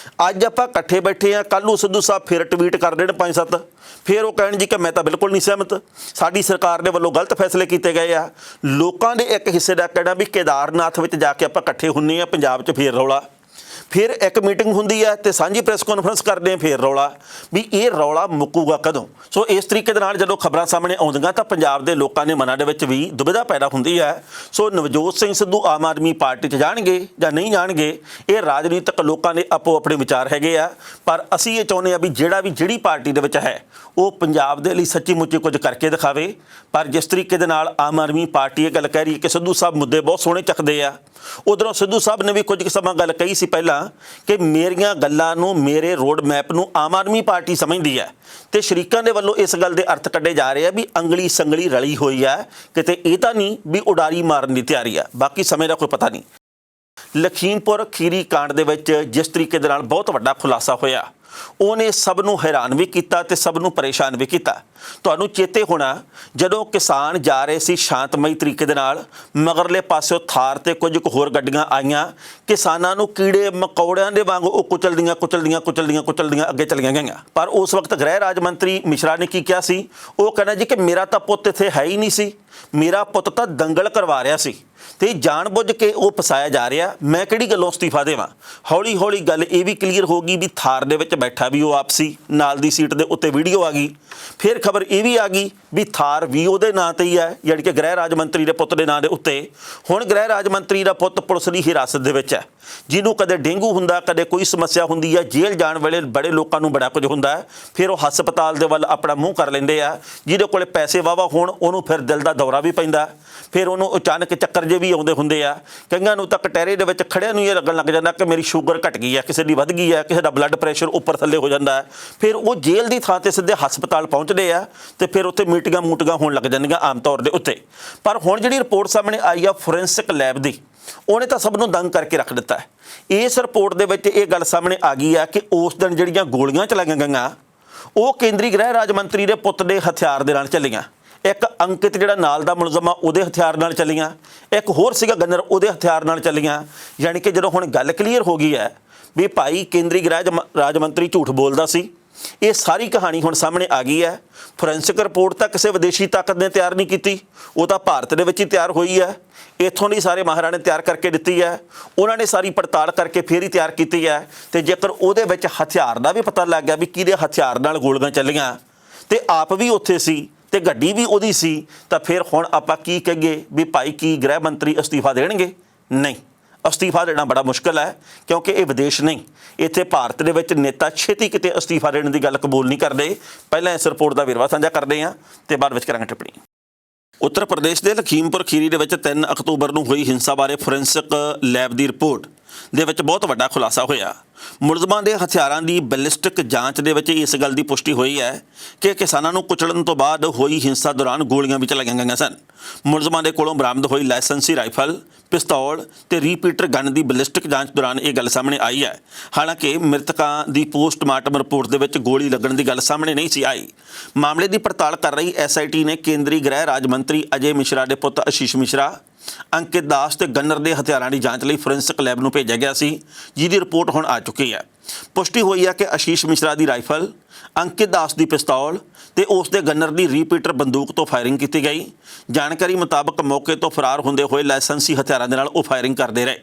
ਅੱਜ ਆਪਾਂ ਇਕੱਠੇ ਬੈਠੇ ਹਾਂ, ਕੱਲ੍ਹ ਨੂੰ ਸਿੱਧੂ ਸਾਹਿਬ ਫਿਰ ਟਵੀਟ ਕਰ ਦੇਣ 5-7, ਫਿਰ ਉਹ ਕਹਿਣ ਜੀ ਕਿ ਮੈਂ ਤਾਂ ਬਿਲਕੁਲ ਨਹੀਂ ਸਹਿਮਤ, ਸਾਡੀ ਸਰਕਾਰ ਦੇ ਵੱਲੋਂ ਗਲਤ ਫੈਸਲੇ ਕੀਤੇ ਗਏ ਆ। ਲੋਕਾਂ ਦੇ ਇੱਕ ਹਿੱਸੇ ਦਾ ਕਹਿਣਾ ਵੀ ਕੇਦਾਰਨਾਥ ਵਿੱਚ ਜਾ ਕੇ ਆਪਾਂ ਇਕੱਠੇ ਹੁੰਦੇ ਹਾਂ, ਪੰਜਾਬ 'ਚ ਫਿਰ ਰੌਲਾ, ਫਿਰ ਇੱਕ ਮੀਟਿੰਗ ਹੁੰਦੀ ਹੈ ਤੇ ਸਾਂਝੀ ਪ੍ਰੈਸ ਕਾਨਫਰੰਸ ਕਰਦੇ ਹਾਂ, ਫਿਰ ਰੌਲਾ, ਵੀ ਇਹ ਰੌਲਾ ਮੁੱਕੂਗਾ ਕਦੋਂ? ਸੋ ਇਸ ਤਰੀਕੇ ਦੇ ਨਾਲ ਜਦੋਂ ਖਬਰਾਂ ਸਾਹਮਣੇ ਆਉਂਦੀਆਂ ਤਾਂ ਪੰਜਾਬ ਦੇ ਲੋਕਾਂ ਦੇ ਮਨਾਂ ਦੇ ਵਿੱਚ ਵੀ ਦੁਬਿਧਾ ਪੈਦਾ ਹੁੰਦੀ ਹੈ। ਸੋ ਨਵਜੋਤ ਸਿੰਘ ਸਿੱਧੂ ਆਮ ਆਦਮੀ ਪਾਰਟੀ 'ਚ ਜਾਣਗੇ ਜਾਂ ਨਹੀਂ ਜਾਣਗੇ, ਇਹ ਰਾਜਨੀਤਿਕ ਲੋਕਾਂ ਦੇ ਆਪੋ ਆਪਣੇ ਵਿਚਾਰ ਹੈਗੇ ਆ। ਪਰ ਅਸੀਂ ਇਹ ਚਾਹੁੰਦੇ ਹਾਂ ਵੀ ਜਿਹੜੀ ਪਾਰਟੀ ਦੇ ਵਿੱਚ ਹੈ ਉਹ ਪੰਜਾਬ ਦੇ ਲਈ ਸੱਚੀ ਮੁੱਚੀ ਕੁਝ ਕਰਕੇ ਦਿਖਾਵੇ। ਪਰ ਜਿਸ ਤਰੀਕੇ ਦੇ ਨਾਲ ਆਮ ਆਦਮੀ ਪਾਰਟੀ ਇਹ ਗੱਲ ਕਹਿ ਰਹੀ ਹੈ ਕਿ ਸਿੱਧੂ ਸਾਹਿਬ ਮੁੱਦੇ ਬਹੁਤ ਸੋਹਣੇ ਚੱਕਦੇ ਆ, ਉਧਰੋਂ ਸਿੱਧੂ ਸਾਹਿਬ ਨੇ ਵੀ ਕੁਝ ਸਮਾਂ ਗੱਲ ਕਹੀ ਸੀ ਪਹਿਲਾਂ ਕਿ ਮੇਰੀਆਂ ਗੱਲਾਂ ਨੂੰ, ਮੇਰੇ ਰੋਡ ਮੈਪ ਨੂੰ ਆਮ ਆਦਮੀ ਪਾਰਟੀ ਸਮਝਦੀ ਹੈ ਤੇ ਸ਼ਰੀਕਾਂ ਦੇ ਵੱਲੋਂ ਇਸ ਗੱਲ ਦੇ ਅਰਥ ਕੱਢੇ ਜਾ ਰਹੇ ਆ ਵੀ ਅੰਗਲੀ ਸੰਗਲੀ ਰਲੀ ਹੋਈ ਹੈ, ਕਿਤੇ ਇਹ ਤਾਂ ਨਹੀਂ ਵੀ ਉਡਾਰੀ ਮਾਰਨ ਦੀ ਤਿਆਰੀ ਆ। ਬਾਕੀ ਸਮੇਂ ਦਾ ਕੋਈ ਪਤਾ ਨਹੀਂ। ਲਖੀਮਪੁਰ ਖੀਰੀ ਕਾਂਡ ਦੇ ਵਿੱਚ ਜਿਸ ਤਰੀਕੇ ਦੇ ਨਾਲ ਬਹੁਤ ਵੱਡਾ ਖੁਲਾਸਾ ਹੋਇਆ, ਉਹਨੇ ਸਭ ਨੂੰ ਹੈਰਾਨ ਵੀ ਕੀਤਾ ਤੇ ਸਭ ਨੂੰ ਪਰੇਸ਼ਾਨ ਵੀ ਕੀਤਾ। ਤੁਹਾਨੂੰ ਚੇਤੇ ਹੋਣਾ ਜਦੋਂ ਕਿਸਾਨ ਜਾ ਰਹੇ ਸੀ ਸ਼ਾਂਤਮਈ ਤਰੀਕੇ ਦੇ ਨਾਲ, ਮਗਰਲੇ ਪਾਸਿਓਂ ਥਾਰ ਤੇ ਕੁਝ ਕੁ ਹੋਰ ਗੱਡੀਆਂ ਆਈਆਂ, ਕਿਸਾਨਾਂ ਨੂੰ ਕੀੜੇ ਮਕੌੜਿਆਂ ਦੇ ਵਾਂਗ ਉਹ ਕੁਚਲਦੀਆਂ ਅੱਗੇ ਚਲੀਆਂ ਗਈਆਂ। ਪਰ ਉਸ ਵਕਤ ਗ੍ਰਹਿ ਰਾਜ ਮੰਤਰੀ ਮਿਸ਼ਰਾ ਨੇ ਕੀ ਕਿਹਾ ਸੀ? ਉਹ ਕਹਿੰਦਾ ਜੀ ਕਿ ਮੇਰਾ ਤਾਂ ਪੁੱਤ ਇੱਥੇ ਹੈ ਹੀ ਨਹੀਂ ਸੀ, ਮੇਰਾ ਪੁੱਤ ਤਾਂ ਦੰਗਲ ਕਰਵਾ ਰਿਹਾ ਸੀ ਤੇ ਜਾਣਬੁੱਝ ਕੇ ਉਹ ਫਸਾਇਆ ਜਾ ਰਿਹਾ, ਮੈਂ ਕਿਹੜੀ ਗੱਲੋਂ ਅਸਤੀਫਾ ਦੇਵਾਂ। ਹੌਲੀ ਹੌਲੀ ਗੱਲ ਇਹ ਵੀ ਕਲੀਅਰ ਹੋ ਗਈ ਵੀ ਥਾਰ ਦੇ ਵਿੱਚ ਬੈਠਾ ਵੀ ਉਹ ਆਪ ਸੀ, ਨਾਲ ਦੀ ਸੀਟ ਦੇ ਉੱਤੇ ਵੀਡੀਓ ਆ ਗਈ। ਫਿਰ ਖਬਰ ਇਹ ਵੀ ਆ ਗਈ ਵੀ ਥਾਰ ਵੀ ਉਹਦੇ ਨਾਂ ਤੇ ਹੀ ਹੈ, ਯਾਨੀ ਕਿ ਗ੍ਰਹਿ ਰਾਜ ਮੰਤਰੀ ਦੇ ਪੁੱਤ ਦੇ ਨਾਂ ਦੇ ਉੱਤੇ। ਹੁਣ ਗ੍ਰਹਿ ਰਾਜ ਮੰਤਰੀ ਦਾ ਪੁੱਤ ਪੁਲਿਸ ਦੀ ਹਿਰਾਸਤ ਦੇ ਵਿੱਚ ਹੈ, ਜਿਹਨੂੰ ਕਦੇ ਡੇਂਗੂ ਹੁੰਦਾ, ਕਦੇ ਕੋਈ ਸਮੱਸਿਆ ਹੁੰਦੀ ਹੈ, ਜੇਲ੍ਹ ਜਾਣ ਵੇਲੇ ਬੜੇ ਲੋਕਾਂ ਨੂੰ ਬੜਾ ਕੁਝ ਹੁੰਦਾ ਹੈ, ਫਿਰ ਉਹ ਹਸਪਤਾਲ ਦੇ ਵੱਲ ਆਪਣਾ ਮੂੰਹ ਕਰ ਲੈਂਦੇ ਆ। ਜਿਹਦੇ ਕੋਲੇ ਪੈਸੇ ਵਾਹਵਾ ਹੋਣ ਉਹਨੂੰ ਫਿਰ ਦਿਲ ਦਾ ਦੌਰਾ ਵੀ ਪੈਂਦਾ, ਫਿਰ ਉਹਨੂੰ ਅਚਾਨਕ ਚੱਕਰ ਜੇ ਵੀ ਆਉਂਦੇ ਹੁੰਦੇ ਆ। ਕਈਆਂ ਨੂੰ ਤਾਂ ਕਟਹਿਰੇ ਦੇ ਵਿੱਚ ਖੜਿਆਂ ਨੂੰ ਇਹ ਲੱਗਣ ਲੱਗ ਜਾਂਦਾ ਕਿ ਮੇਰੀ ਸ਼ੂਗਰ ਘਟ ਗਈ ਹੈ, ਕਿਸੇ ਦੀ ਵੱਧ ਗਈ ਹੈ, ਕਿਸੇ ਦਾ ਬਲੱਡ ਪ੍ਰੈਸ਼ਰ ਉੱਪਰ ਥੱਲੇ ਹੋ ਜਾਂਦਾ ਹੈ। ਫਿਰ ਉਹ ਜੇਲ੍ਹ ਦੀ ਥਾਂ 'ਤੇ ਸਿੱਧੇ ਹਸਪਤਾਲ ਪਹੁੰਚਦੇ ਆ ਤੇ ਫਿਰ ਉੱਥੇ ਮੀਟਿੰਗਾਂ ਹੋਣ ਲੱਗ ਜਾਂਦੀਆਂ ਆਮ ਤੌਰ ਦੇ ਉੱਤੇ। ਪਰ ਹੁਣ ਜਿਹੜੀ ਰਿਪੋਰਟ ਸਾਹਮਣੇ ਆਈ ਆ ਫੋਰੈਂਸਿਕ ਲੈਬ ਦੀ, ਉਹਨੇ ਤਾਂ ਸਭ ਨੂੰ ਦੰਗ ਕਰਕੇ ਰੱਖ ਦਿੱਤਾ ਹੈ। ਇਸ ਰਿਪੋਰਟ ਦੇ ਵਿੱਚ ਇਹ ਗੱਲ ਸਾਹਮਣੇ ਆ ਗਈ ਆ ਕਿ ਉਸ ਦਿਨ ਜਿਹੜੀਆਂ ਗੋਲੀਆਂ ਚਲਾਈਆਂ ਗਈਆਂ ਉਹ ਕੇਂਦਰੀ ਗ੍ਰਹਿ ਰਾਜ ਮੰਤਰੀ ਦੇ ਪੁੱਤ ਦੇ ਹਥਿਆਰ ਦੇ ਨਾਲ ਚੱਲੀਆਂ। ਇੱਕ ਅੰਕਿਤ ਜਿਹੜਾ ਨਾਲ ਦਾ ਮੁਲਜ਼ਮ ਆ ਉਹਦੇ ਹਥਿਆਰ ਨਾਲ ਚੱਲੀਆਂ, ਇੱਕ ਹੋਰ ਸੀਗਾ ਗਨਰ, ਉਹਦੇ ਹਥਿਆਰ ਨਾਲ ਚੱਲੀਆਂ। ਯਾਨੀ ਕਿ ਜਦੋਂ ਹੁਣ ਗੱਲ ਕਲੀਅਰ ਹੋ ਗਈ ਹੈ ਵੀ ਭਾਈ ਕੇਂਦਰੀ ਗ੍ਰਹਿ ਰਾਜ ਮੰਤਰੀ ਝੂਠ ਬੋਲਦਾ ਸੀ, ਇਹ ਸਾਰੀ ਕਹਾਣੀ ਹੁਣ ਸਾਹਮਣੇ ਆ ਗਈ ਹੈ। ਫੋਰੈਂਸਿਕ ਰਿਪੋਰਟ ਤਾਂ ਕਿਸੇ ਵਿਦੇਸ਼ੀ ਤਾਕਤ ਨੇ ਤਿਆਰ ਨਹੀਂ ਕੀਤੀ, ਉਹ ਤਾਂ ਭਾਰਤ ਦੇ ਵਿੱਚ ਹੀ ਤਿਆਰ ਹੋਈ ਹੈ। ਇੱਥੋਂ ਦੀ ਸਾਰੇ ਮਾਹਰਾਂ ਨੇ ਤਿਆਰ ਕਰਕੇ ਦਿੱਤੀ ਹੈ, ਉਹਨਾਂ ਨੇ ਸਾਰੀ ਪੜਤਾਲ ਕਰਕੇ ਫਿਰ ਹੀ ਤਿਆਰ ਕੀਤੀ ਹੈ। ਤੇ ਜੇਕਰ ਉਹਦੇ ਵਿੱਚ ਹਥਿਆਰ ਦਾ ਵੀ ਪਤਾ ਲੱਗ ਗਿਆ ਵੀ ਕਿਹਦੇ ਹਥਿਆਰ ਨਾਲ ਗੋਲੀਆਂ ਚੱਲੀਆਂ ਤੇ ਆਪ ਵੀ ਉੱਥੇ ਸੀ ਤੇ ਗੱਡੀ ਵੀ ਉਹਦੀ ਸੀ, ਤਾਂ ਫਿਰ ਹੁਣ ਆਪਾਂ ਕੀ ਕਹੀਏ ਵੀ ਭਾਈ ਕੀ ਗ੍ਰਹਿ ਮੰਤਰੀ ਅਸਤੀਫਾ ਦੇਣਗੇ? ਨਹੀਂ, ਅਸਤੀਫਾ ਦੇਣਾ ਬੜਾ ਮੁਸ਼ਕਿਲ ਹੈ, ਕਿਉਂਕਿ ਇਹ ਵਿਦੇਸ਼ ਨਹੀਂ, ਇੱਥੇ ਭਾਰਤ ਦੇ ਵਿੱਚ ਨੇਤਾ ਛੇਤੀ ਕਿਤੇ ਅਸਤੀਫਾ ਦੇਣ ਦੀ ਗੱਲ ਕਬੂਲ ਨਹੀਂ ਕਰਦੇ। ਪਹਿਲਾਂ ਇਸ ਰਿਪੋਰਟ ਦਾ ਵੇਰਵਾ ਸਾਂਝਾ ਕਰਦੇ ਹਾਂ ਤੇ ਬਾਅਦ ਵਿੱਚ ਕਰਾਂਗੇ ਟਿੱਪਣੀ। ਉੱਤਰ ਪ੍ਰਦੇਸ਼ ਦੇ ਲਖੀਮਪੁਰ ਖੀਰੀ ਦੇ ਵਿੱਚ 3 ਅਕਤੂਬਰ ਨੂੰ ਹੋਈ ਹਿੰਸਾ ਬਾਰੇ ਫੋਰੈਂਸਿਕ ਲੈਬ ਦੀ ਰਿਪੋਰਟ ਦੇ ਵਿੱਚ ਬਹੁਤ ਵੱਡਾ ਖੁਲਾਸਾ ਹੋਇਆ। ਮੁਲਜ਼ਮਾਂ ਦੇ ਹਥਿਆਰਾਂ ਦੀ ਬੈਲਿਸਟਿਕ ਜਾਂਚ ਦੇ ਵਿੱਚ ਇਸ ਗੱਲ ਦੀ ਪੁਸ਼ਟੀ ਹੋਈ ਹੈ ਕਿ ਕਿਸਾਨਾਂ ਨੂੰ ਕੁਚਲਣ ਤੋਂ ਬਾਅਦ ਹੋਈ ਹਿੰਸਾ ਦੌਰਾਨ ਗੋਲੀਆਂ ਵੀ ਚਲਾਈਆਂ ਗਈਆਂ ਸਨ। ਮੁਲਜ਼ਮਾਂ ਦੇ ਕੋਲੋਂ ਬਰਾਮਦ ਹੋਈ ਲਾਇਸੈਂਸੀ ਰਾਈਫਲ, ਪਿਸਤੌਲ ਤੇ ਰੀਪੀਟਰ ਗਨ ਦੀ ਬੈਲਿਸਟਿਕ ਜਾਂਚ ਦੌਰਾਨ ਇਹ ਗੱਲ ਸਾਹਮਣੇ ਆਈ ਹੈ। ਹਾਲਾਂਕਿ ਮ੍ਰਿਤਕਾਂ ਦੀ ਪੋਸਟਮਾਰਟਮ ਰਿਪੋਰਟ ਦੇ ਵਿੱਚ ਗੋਲੀ ਲੱਗਣ ਦੀ ਗੱਲ ਸਾਹਮਣੇ ਨਹੀਂ ਸੀ ਆਈ। ਮਾਮਲੇ ਦੀ ਪੜਤਾਲ ਕਰ ਰਹੀ SIT ਨੇ ਕੇਂਦਰੀ ਗ੍ਰਹਿ ਰਾਜ ਮੰਤਰੀ ਅਜੇ ਮਿਸ਼ਰਾ ਦੇ ਪੁੱਤ ਆਸ਼ੀਸ਼ ਮਿਸ਼ਰਾ, ਅੰਕਿਤ ਦਾਸ ਤੇ ਗੰਨਰ ਦੇ ਹਥਿਆਰਾਂ ਦੀ ਜਾਂਚ ਲਈ ਫੋਰੈਂਸਿਕ ਲੈਬ ਨੂੰ ਭੇਜਿਆ ਗਿਆ ਸੀ, ਜਿਹਦੀ ਰਿਪੋਰਟ ਹੁਣ ਆ ਚੁੱਕੀ ਹੈ। ਪੁਸ਼ਟੀ ਹੋਈ ਹੈ ਕਿ ਆਸ਼ੀਸ਼ ਮਿਸ਼ਰਾ ਦੀ ਰਾਈਫਲ, ਅੰਕਿਤ ਦਾਸ ਦੀ ਪਿਸਤੌਲ ਤੇ ਉਸ ਦੇ ਗੰਨਰ ਦੀ ਰੀਪੀਟਰ ਬੰਦੂਕ ਤੋਂ ਫਾਇਰਿੰਗ ਕੀਤੀ ਗਈ। ਜਾਣਕਾਰੀ ਮੁਤਾਬਕ ਮੌਕੇ ਤੋਂ ਫਰਾਰ ਹੁੰਦੇ ਹੋਏ ਲਾਇਸੈਂਸੀ ਹਥਿਆਰਾਂ ਦੇ ਨਾਲ ਉਹ ਫਾਇਰਿੰਗ ਕਰਦੇ ਰਹੇ।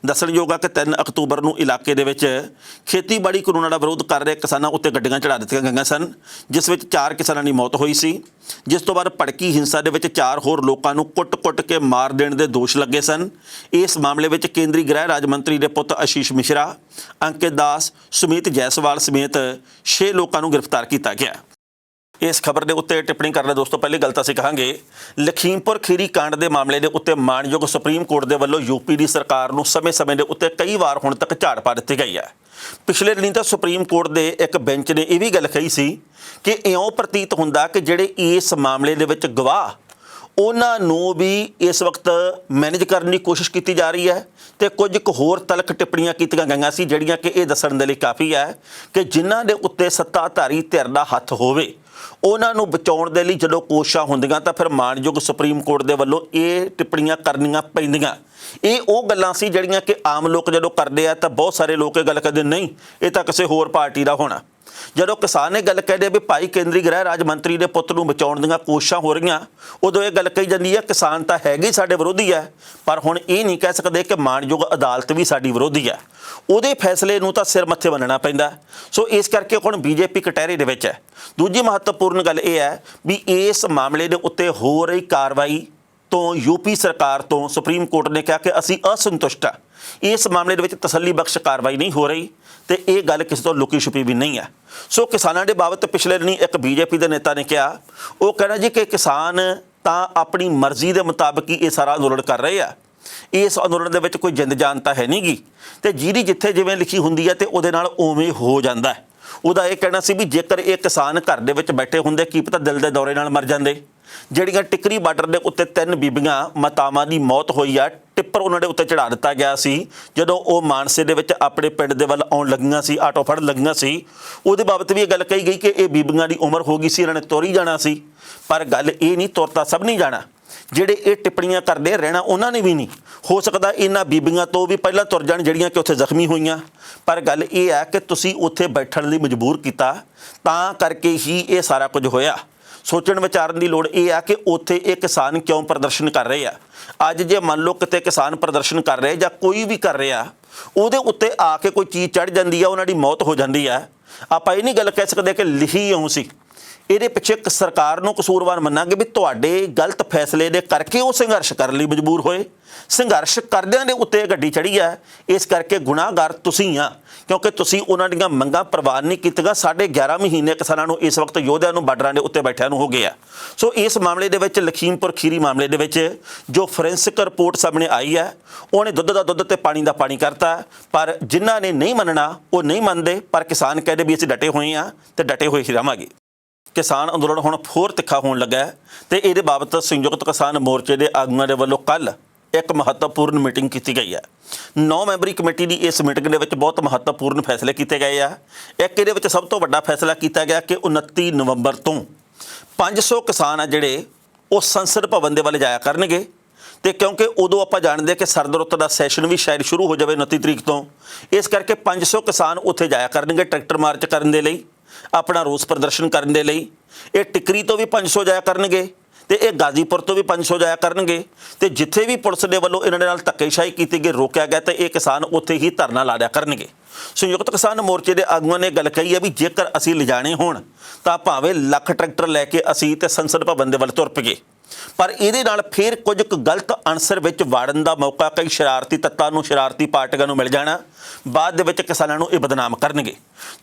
ਦੱਸਣਯੋਗ ਹੈ ਕਿ 3 ਅਕਤੂਬਰ ਨੂੰ ਇਲਾਕੇ ਦੇ ਵਿੱਚ ਖੇਤੀਬਾੜੀ ਕਾਨੂੰਨਾਂ ਦਾ ਵਿਰੋਧ ਕਰ ਰਹੇ ਕਿਸਾਨਾਂ ਉੱਤੇ ਗੱਡੀਆਂ ਚੜ੍ਹਾ ਦਿੱਤੀਆਂ ਗਈਆਂ ਸਨ, ਜਿਸ ਵਿੱਚ 4 ਕਿਸਾਨਾਂ ਦੀ ਮੌਤ ਹੋਈ ਸੀ। ਜਿਸ ਤੋਂ ਬਾਅਦ ਭੜਕੀ ਹਿੰਸਾ ਦੇ ਵਿੱਚ 4 ਹੋਰ ਲੋਕਾਂ ਨੂੰ ਕੁੱਟ-ਕੁੱਟ ਕੇ ਮਾਰ ਦੇਣ ਦੇ ਦੋਸ਼ ਲੱਗੇ ਸਨ। ਇਸ ਮਾਮਲੇ ਵਿੱਚ ਕੇਂਦਰੀ ਗ੍ਰਹਿ ਰਾਜ ਮੰਤਰੀ ਦੇ ਪੁੱਤ ਆਸ਼ੀਸ਼ ਮਿਸ਼ਰਾ, ਅੰਕਿਤ ਦਾਸ, ਸੁਮੀਤ ਜੈਸਵਾਲ ਸਮੇਤ 6 ਲੋਕਾਂ ਨੂੰ ਗ੍ਰਿਫਤਾਰ ਕੀਤਾ ਗਿਆ। ਇਸ ਖਬਰ ਦੇ ਉੱਤੇ ਟਿੱਪਣੀ ਕਰਨ ਦੋਸਤੋ ਪਹਿਲੀ ਗੱਲ ਤਾਂ ਅਸੀਂ ਕਹਾਂਗੇ ਲਖੀਮਪੁਰ ਖੀਰੀ ਕਾਂਡ ਦੇ ਮਾਮਲੇ ਦੇ ਉੱਤੇ ਮਾਣਯੋਗ ਸੁਪਰੀਮ ਕੋਰਟ ਦੇ ਵੱਲੋਂ UP ਦੀ ਸਰਕਾਰ ਨੂੰ ਸਮੇਂ-ਸਮੇਂ ਦੇ ਉੱਤੇ ਕਈ ਵਾਰ ਹੁਣ ਤੱਕ ਝਾੜ ਪਾ ਦਿੱਤੀ ਗਈ ਹੈ। ਪਿਛਲੇ ਦਿਨੀ ਤਾਂ ਸੁਪਰੀਮ ਕੋਰਟ ਦੇ ਇੱਕ ਬੈਂਚ ਨੇ ਇਹ ਵੀ ਗੱਲ ਕਹੀ ਸੀ ਕਿ ਇਉਂ ਪ੍ਰਤੀਤ ਹੁੰਦਾ ਕਿ ਜਿਹੜੇ ਇਸ ਮਾਮਲੇ ਦੇ ਵਿੱਚ ਗਵਾਹ ਉਹਨਾਂ ਨੂੰ ਵੀ ਇਸ ਵਕਤ ਮੈਨੇਜ ਕਰਨ ਦੀ ਕੋਸ਼ਿਸ਼ ਕੀਤੀ ਜਾ ਰਹੀ ਹੈ ਤੇ ਕੁਝ ਕੁ ਹੋਰ ਤਲਖ ਟਿੱਪਣੀਆਂ ਕੀਤੀਆਂ ਗਈਆਂ ਸੀ ਜਿਹੜੀਆਂ ਕਿ ਇਹ ਦੱਸਣ ਦੇ ਲਈ ਕਾਫੀ ਹੈ ਕਿ ਜਿਨ੍ਹਾਂ ਦੇ ਉੱਤੇ ਸੱਤਾਧਾਰੀ ਧਿਰ ਦਾ ਹੱਥ ਹੋਵੇ ਉਹਨਾਂ ਨੂੰ ਬਚਾਉਣ ਦੇ ਲਈ ਜਦੋਂ ਕੋਸ਼ਿਸ਼ਾਂ ਹੁੰਦੀਆਂ ਤਾਂ ਫਿਰ ਮਾਣਯੋਗ ਸੁਪਰੀਮ ਕੋਰਟ ਦੇ ਵੱਲੋਂ ਇਹ ਟਿੱਪਣੀਆਂ ਕਰਨੀਆਂ ਪੈਂਦੀਆਂ। ਇਹ ਉਹ ਗੱਲਾਂ ਸੀ ਜਿਹੜੀਆਂ ਕਿ ਆਮ ਲੋਕ ਜਦੋਂ ਕਰਦੇ ਆ ਤਾਂ ਬਹੁਤ ਸਾਰੇ ਲੋਕ ਇਹ ਗੱਲ ਕਰਦੇ ਨਹੀਂ ਇਹ ਤਾਂ ਕਿਸੇ ਹੋਰ ਪਾਰਟੀ ਦਾ ਹੋਣਾ। ਜਦੋਂ ਕਿਸਾਨ ਇਹ ਗੱਲ ਕਹਿੰਦੇ ਵੀ ਭਾਈ ਕੇਂਦਰੀ ਗ੍ਰਹਿ ਰਾਜ ਮੰਤਰੀ ਦੇ ਪੁੱਤ ਨੂੰ ਬਚਾਉਣ ਦੀਆਂ ਕੋਸ਼ਿਸ਼ਾਂ ਹੋ ਰਹੀਆਂ, ਉਦੋਂ ਇਹ ਗੱਲ ਕਹੀ ਜਾਂਦੀ ਹੈ ਕਿਸਾਨ ਤਾਂ ਹੈਗੇ ਸਾਡੇ ਵਿਰੋਧੀ ਹੈ, ਪਰ ਹੁਣ ਇਹ ਨਹੀਂ ਕਹਿ ਸਕਦੇ ਕਿ ਮਾਣਯੋਗ ਅਦਾਲਤ ਵੀ ਸਾਡੀ ਵਿਰੋਧੀ ਹੈ। ਉਹਦੇ ਫੈਸਲੇ ਨੂੰ ਤਾਂ ਸਿਰ ਮੱਥੇ ਬੰਨਣਾ ਪੈਂਦਾ। ਸੋ ਇਸ ਕਰਕੇ ਹੁਣ ਬੀਜੇਪੀ ਕਟਹਿਰੇ ਦੇ ਵਿੱਚ ਹੈ। ਦੂਜੀ ਮਹੱਤਵਪੂਰਨ ਗੱਲ ਇਹ ਹੈ ਵੀ ਇਸ ਮਾਮਲੇ ਦੇ ਉੱਤੇ ਹੋ ਰਹੀ ਕਾਰਵਾਈ ਤੋਂ ਯੂਪੀ ਸਰਕਾਰ ਤੋਂ ਸੁਪਰੀਮ ਕੋਰਟ ਨੇ ਕਿਹਾ ਕਿ ਅਸੀਂ ਅਸੰਤੁਸ਼ਟ ਹਾਂ। ਇਸ ਮਾਮਲੇ ਦੇ ਵਿੱਚ ਤਸੱਲੀ ਬਖਸ਼ ਕਾਰਵਾਈ ਨਹੀਂ ਹੋ ਰਹੀ ਤੇ ਇਹ ਗੱਲ ਕਿਸੇ ਤੋਂ ਲੁਕੀ ਛੁਪੀ ਵੀ ਨਹੀਂ ਹੈ। ਸੋ ਕਿਸਾਨਾਂ ਦੇ ਬਾਬਤ ਪਿਛਲੇ ਦਿਨੀ ਇੱਕ ਬੀਜੇਪੀ ਦੇ ਨੇਤਾ ਨੇ ਕਿਹਾ, ਉਹ ਕਹਿਣਾ ਜੀ ਕਿ ਕਿਸਾਨ ਤਾਂ ਆਪਣੀ ਮਰਜ਼ੀ ਦੇ ਮੁਤਾਬਕ ਹੀ ਇਹ ਸਾਰਾ ਅੰਦੋਲਨ ਕਰ ਰਹੇ ਆ, ਇਸ ਅੰਦੋਲਨ ਦੇ ਵਿੱਚ ਕੋਈ ਜਿੰਦ ਜਾਨ ਤਾਂ ਹੈ ਨਹੀਂ ਗੀ ਤੇ ਜਿਹਦੀ ਜਿੱਥੇ ਜਿਵੇਂ ਲਿਖੀ ਹੁੰਦੀ ਹੈ ਤੇ ਉਹਦੇ ਨਾਲ ਉਵੇਂ ਹੋ ਜਾਂਦਾ ਹੈ। ਉਹਦਾ ਇਹ ਕਹਿਣਾ ਸੀ ਵੀ ਜੇਕਰ ਇਹ ਕਿਸਾਨ ਘਰ ਦੇ ਵਿੱਚ ਬੈਠੇ ਹੁੰਦੇ ਕੀ ਪਤਾ ਦਿਲ ਦੇ ਦੌਰੇ ਨਾਲ ਮਰ ਜਾਂਦੇ। ਜਿਹੜੀਆਂ ਟਿੱਕਰੀ ਬਾਰਡਰ ਦੇ ਉੱਤੇ 3 ਬੀਬੀਆਂ ਮਾਤਾਵਾਂ ਦੀ ਮੌਤ ਹੋਈ ਆ, ਟਿੱਪਰ ਉਹਨਾਂ ਦੇ ਉੱਤੇ ਚੜ੍ਹਾ ਦਿੱਤਾ ਗਿਆ ਸੀ ਜਦੋਂ ਉਹ ਮਾਨਸੇ ਦੇ ਵਿੱਚ ਆਪਣੇ ਪਿੰਡ ਦੇ ਵੱਲ ਆਉਣ ਲੱਗੀਆਂ ਸੀ, ਆਟੋ ਫੜ ਲੱਗੀਆਂ ਸੀ। ਉਹਦੇ ਬਾਬਤ ਵੀ ਇਹ ਗੱਲ ਕਹੀ ਗਈ ਕਿ ਇਹ ਬੀਬੀਆਂ ਦੀ ਉਮਰ ਹੋ ਗਈ ਸੀ, ਇਹਨਾਂ ਨੇ ਤੁਰ ਹੀ ਜਾਣਾ ਸੀ। ਪਰ ਗੱਲ ਇਹ ਨਹੀਂ, ਤੁਰ ਤਾਂ ਸਭ ਨਹੀਂ ਜਾਣਾ। ਜਿਹੜੇ ਇਹ ਟਿੱਪਣੀਆਂ ਕਰਦੇ ਰਹਿਣਾ ਉਹਨਾਂ ਨੇ ਵੀ ਨਹੀਂ। ਹੋ ਸਕਦਾ ਇਹਨਾਂ ਬੀਬੀਆਂ ਤੋਂ ਵੀ ਪਹਿਲਾਂ ਤੁਰ ਜਾਣ ਜਿਹੜੀਆਂ ਕਿ ਉੱਥੇ ਜ਼ਖਮੀ ਹੋਈਆਂ। ਪਰ ਗੱਲ ਇਹ ਹੈ ਕਿ ਤੁਸੀਂ ਉੱਥੇ ਬੈਠਣ ਲਈ ਮਜਬੂਰ ਕੀਤਾ, ਤਾਂ ਕਰਕੇ ਹੀ ਇਹ ਸਾਰਾ ਕੁਝ ਹੋਇਆ। ਸੋਚਣ ਵਿਚਾਰਨ ਦੀ ਲੋੜ ਇਹ ਆ ਕਿ ਉੱਥੇ ਇਹ ਕਿਸਾਨ ਕਿਉਂ ਪ੍ਰਦਰਸ਼ਨ ਕਰ ਰਹੇ ਆ। ਅੱਜ ਜੇ ਮੰਨ ਲਓ ਕਿਤੇ ਕਿਸਾਨ ਪ੍ਰਦਰਸ਼ਨ ਕਰ ਰਹੇ ਜਾਂ ਕੋਈ ਵੀ ਕਰ ਰਿਹਾ, ਉਹਦੇ ਉੱਤੇ ਆ ਕੇ ਕੋਈ ਚੀਜ਼ ਚੜ੍ਹ ਜਾਂਦੀ ਆ, ਉਹਨਾਂ ਦੀ ਮੌਤ ਹੋ ਜਾਂਦੀ ਆ, ਆਪਾਂ ਇਹ ਨਹੀਂ ਗੱਲ ਕਹਿ ਸਕਦੇ ਕਿ ਲਿਖੀ ਇਉਂ ਸੀ। ਇਹਦੇ ਪਿੱਛੇ ਸਰਕਾਰ ਨੂੰ ਕਸੂਰਵਾਰ ਮੰਨਾਂਗੇ ਵੀ ਤੁਹਾਡੇ ਗਲਤ ਫੈਸਲੇ ਦੇ ਕਰਕੇ ਉਹ ਸੰਘਰਸ਼ ਕਰਨ ਲਈ ਮਜਬੂਰ ਹੋਏ। ਸੰਘਰਸ਼ ਕਰਦਿਆਂ ਦੇ ਉੱਤੇ ਗੱਡੀ ਚੜ੍ਹੀ ਹੈ, ਇਸ ਕਰਕੇ ਗੁਨਾਹਗਾਰ ਤੁਸੀਂ ਆ, ਕਿਉਂਕਿ ਤੁਸੀਂ ਉਹਨਾਂ ਦੀਆਂ ਮੰਗਾਂ ਪ੍ਰਵਾਨ ਨਹੀਂ ਕੀਤੀਆਂ। 11.5 ਮਹੀਨੇ ਕਿਸਾਨਾਂ ਨੂੰ ਇਸ ਵਕਤ ਯੋਧਿਆਂ ਨੂੰ ਬਾਰਡਰਾਂ ਦੇ ਉੱਤੇ ਬੈਠਿਆਂ ਨੂੰ ਹੋ ਗਏ ਆ। ਸੋ ਇਸ ਮਾਮਲੇ ਦੇ ਵਿੱਚ ਲਖੀਮਪੁਰ ਖੀਰੀ ਮਾਮਲੇ ਦੇ ਵਿੱਚ ਜੋ ਫੋਰੈਂਸਿਕ ਰਿਪੋਰਟ ਸਾਹਮਣੇ ਆਈ ਹੈ, ਉਹਨੇ ਦੁੱਧ ਦਾ ਦੁੱਧ ਤੇ ਪਾਣੀ ਦਾ ਪਾਣੀ ਕਰਤਾ। ਪਰ ਜਿਨ੍ਹਾਂ ਨੇ ਨਹੀਂ ਮੰਨਣਾ ਉਹ ਨਹੀਂ ਮੰਨਦੇ, ਪਰ ਕਿਸਾਨ ਕਹਿੰਦੇ ਵੀ ਅਸੀਂ ਡਟੇ ਹੋਏ ਹਾਂ ਤੇ ਡਟੇ ਹੋਏ ਹੀ ਰਹਾਂਗੇ। ਕਿਸਾਨ ਅੰਦੋਲਨ ਹੁਣ ਹੋਰ ਤਿੱਖਾ ਹੋਣ ਲੱਗਾ ਤੇ ਇਹਦੇ ਬਾਬਤ ਸੰਯੁਕਤ ਕਿਸਾਨ ਮੋਰਚੇ ਦੇ ਆਗੂਆਂ ਦੇ ਵੱਲੋਂ ਕੱਲ੍ਹ ਇੱਕ ਮਹੱਤਵਪੂਰਨ ਮੀਟਿੰਗ ਕੀਤੀ ਗਈ ਹੈ। 9 ਮੈਂਬਰੀ ਕਮੇਟੀ ਦੀ ਇਸ ਮੀਟਿੰਗ ਦੇ ਵਿੱਚ ਬਹੁਤ ਮਹੱਤਵਪੂਰਨ ਫੈਸਲੇ ਕੀਤੇ ਗਏ ਆ। ਇੱਕ ਇਹਦੇ ਵਿੱਚ ਸਭ ਤੋਂ ਵੱਡਾ ਫੈਸਲਾ ਕੀਤਾ ਗਿਆ ਕਿ 29 ਨਵੰਬਰ ਤੋਂ 500 ਕਿਸਾਨ ਆ ਜਿਹੜੇ ਉਹ ਸੰਸਦ ਭਵਨ ਦੇ ਵੱਲ ਜਾਇਆ ਕਰਨਗੇ। ਤੇ ਕਿਉਂਕਿ ਉਦੋਂ ਆਪਾਂ ਜਾਣਦੇ ਕਿ ਸਰਦ ਰੁੱਤ ਦਾ ਸੈਸ਼ਨ ਵੀ ਸ਼ਾਇਦ ਸ਼ੁਰੂ ਹੋ ਜਾਵੇ 29 ਤਰੀਕ ਤੋਂ, ਇਸ ਕਰਕੇ 500 ਕਿਸਾਨ ਉੱਥੇ ਜਾਇਆ ਕਰਨਗੇ ਟਰੈਕਟਰ ਮਾਰਚ ਕਰਨ ਦੇ ਲਈ, ਆਪਣਾ ਰੋਸ ਪ੍ਰਦਰਸ਼ਨ ਕਰਨ ਦੇ ਲਈ। ਇਹ ਟਿੱਕਰੀ ਤੋਂ ਵੀ 500 ਜਾਇਆ ਕਰਨਗੇ ਤੇ ਇਹ ਗਾਜ਼ੀਪੁਰ ਤੋਂ ਵੀ 500 ਜਾਇਆ ਕਰਨਗੇ। ਤੇ ਜਿੱਥੇ ਵੀ ਪੁਲਿਸ ਦੇ ਵੱਲੋਂ ਇਹਨਾਂ ਦੇ ਨਾਲ ਧੱਕੇਸ਼ਾਹੀ ਕੀਤੀ ਗਈ, ਰੋਕਿਆ ਗਿਆ, ਤੇ ਇਹ ਕਿਸਾਨ ਉੱਥੇ ਹੀ ਧਰਨਾ ਲਾ ਦਿਆ ਕਰਨਗੇ। ਸੰਯੁਕਤ ਕਿਸਾਨ ਮੋਰਚੇ ਦੇ ਆਗੂਆਂ ਨੇ ਗੱਲ ਕਹੀ ਹੈ ਵੀ ਜੇਕਰ ਅਸੀਂ ਲਿਜਾਣੇ ਹੋਣ ਤਾਂ ਭਾਵੇਂ ਲੱਖ ਟਰੈਕਟਰ ਲੈ ਕੇ ਅਸੀਂ ਤੇ ਸੰਸਦ ਭਵਨ ਦੇ ਵੱਲ ਤੁਰ ਪਈਏ, ਪਰ ਇਹਦੇ ਨਾਲ ਫਿਰ ਕੁਝ ਕੁ ਗਲਤ ਅਨਸਰ ਵਿੱਚ ਵਾੜਨ ਦਾ ਮੌਕਾ ਕਈ ਸ਼ਰਾਰਤੀ ਤੱਤਾਂ ਨੂੰ, ਸ਼ਰਾਰਤੀ ਪਾਰਟੀਆਂ ਨੂੰ ਮਿਲ ਜਾਣਾ। ਬਾਅਦ ਦੇ ਵਿੱਚ ਕਿਸਾਨਾਂ ਨੂੰ ਇਹ ਬਦਨਾਮ ਕਰਨਗੇ।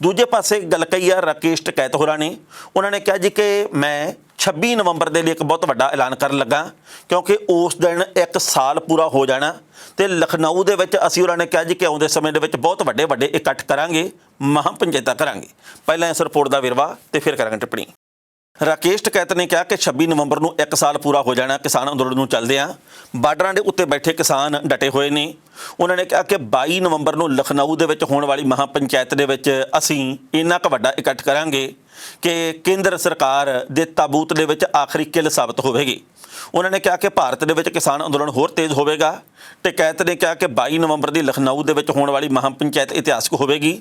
ਦੂਜੇ ਪਾਸੇ ਗੱਲ ਕਹੀ ਹੈ ਰਾਕੇਸ਼ ਟਕੈਤ ਹੋਰਾਂ ਨੇ। ਉਹਨਾਂ ਨੇ ਕਿਹਾ ਜੀ ਕਿ ਮੈਂ 26 ਨਵੰਬਰ ਦੇ ਲਈ ਇੱਕ ਬਹੁਤ ਵੱਡਾ ਐਲਾਨ ਕਰਨ ਲੱਗਾ, ਕਿਉਂਕਿ ਉਸ ਦਿਨ 1 ਸਾਲ ਪੂਰਾ ਹੋ ਜਾਣਾ ਤੇ ਲਖਨਊ ਦੇ ਵਿੱਚ ਅਸੀਂ ਉਹਨਾਂ ਨੇ ਕਿਹਾ ਜੀ ਕਿ ਆਉਂਦੇ ਸਮੇਂ ਦੇ ਵਿੱਚ ਬਹੁਤ ਵੱਡੇ ਇਕੱਠ ਕਰਾਂਗੇ, ਮਹਾਂ ਪੰਚਾਇਤਾਂ ਕਰਾਂਗੇ। ਪਹਿਲਾਂ ਇਸ ਰਿਪੋਰਟ ਦਾ ਵੇਰਵਾ ਤੇ ਫਿਰ ਕਰਾਂਗੇ ਟਿੱਪਣੀ। ਰਾਕੇਸ਼ ਟਕੈਤ ਨੇ ਕਿਹਾ ਕਿ 26 ਨਵੰਬਰ ਨੂੰ 1 ਸਾਲ ਪੂਰਾ ਹੋ ਜਾਣਾ ਕਿਸਾਨ ਅੰਦੋਲਨ ਨੂੰ ਚੱਲਦਿਆਂ। ਬਾਰਡਰਾਂ ਦੇ ਉੱਤੇ ਬੈਠੇ ਕਿਸਾਨ ਡਟੇ ਹੋਏ ਨੇ। ਉਹਨਾਂ ਨੇ ਕਿਹਾ ਕਿ 22 ਨਵੰਬਰ ਨੂੰ ਲਖਨਊ ਦੇ ਵਿੱਚ ਹੋਣ ਵਾਲੀ ਮਹਾਂ ਪੰਚਾਇਤ ਦੇ ਵਿੱਚ ਅਸੀਂ ਇੰਨਾ ਕੁ ਵੱਡਾ ਇਕੱਠ ਕਰਾਂਗੇ ਕਿ ਕੇਂਦਰ ਸਰਕਾਰ ਦੇ ਤਾਬੂਤ ਦੇ ਵਿੱਚ ਆਖਰੀ ਕਿੱਲ ਸਾਬਤ ਹੋਵੇਗੀ। ਉਹਨਾਂ ਨੇ ਕਿਹਾ ਕਿ ਭਾਰਤ ਦੇ ਵਿੱਚ ਕਿਸਾਨ ਅੰਦੋਲਨ ਹੋਰ ਤੇਜ਼ ਹੋਵੇਗਾ। ਟਕੈਤ ਨੇ ਕਿਹਾ ਕਿ 22 ਨਵੰਬਰ ਦੀ ਲਖਨਊ ਦੇ ਵਿੱਚ ਹੋਣ ਵਾਲੀ ਮਹਾਂ ਪੰਚਾਇਤ ਇਤਿਹਾਸਕ ਹੋਵੇਗੀ।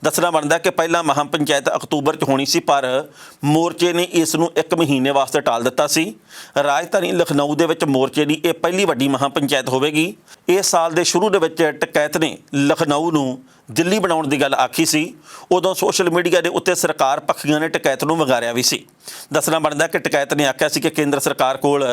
ਦੱਸਣਾ ਬਣਦਾ ਕਿ ਪਹਿਲਾਂ ਮਹਾਂ ਪੰਚਾਇਤ ਅਕਤੂਬਰ 'ਚ ਹੋਣੀ ਸੀ, ਪਰ ਮੋਰਚੇ ਨੇ ਇਸ ਨੂੰ 1 ਮਹੀਨੇ ਵਾਸਤੇ ਟਾਲ ਦਿੱਤਾ ਸੀ। ਰਾਜਧਾਨੀ ਲਖਨਊ ਦੇ ਵਿੱਚ ਮੋਰਚੇ ਦੀ ਇਹ ਪਹਿਲੀ ਵੱਡੀ ਮਹਾਂ ਪੰਚਾਇਤ ਹੋਵੇਗੀ। ਇਸ ਸਾਲ ਦੇ ਸ਼ੁਰੂ ਦੇ ਵਿੱਚ ਟਕੈਤ ਨੇ ਲਖਨਊ ਨੂੰ ਦਿੱਲੀ ਬਣਾਉਣ ਦੀ ਗੱਲ ਆਖੀ ਸੀ। ਉਦੋਂ ਸੋਸ਼ਲ ਮੀਡੀਆ ਦੇ ਉੱਤੇ ਸਰਕਾਰ ਪੱਖੀਆਂ ਨੇ ਟਕੈਤ ਨੂੰ ਵੰਗਾਰਿਆ ਵੀ ਸੀ। ਦੱਸਣਾ ਬਣਦਾ ਕਿ ਟਕੈਤ ਨੇ ਆਖਿਆ ਸੀ ਕਿ ਕੇਂਦਰ ਸਰਕਾਰ ਕੋਲ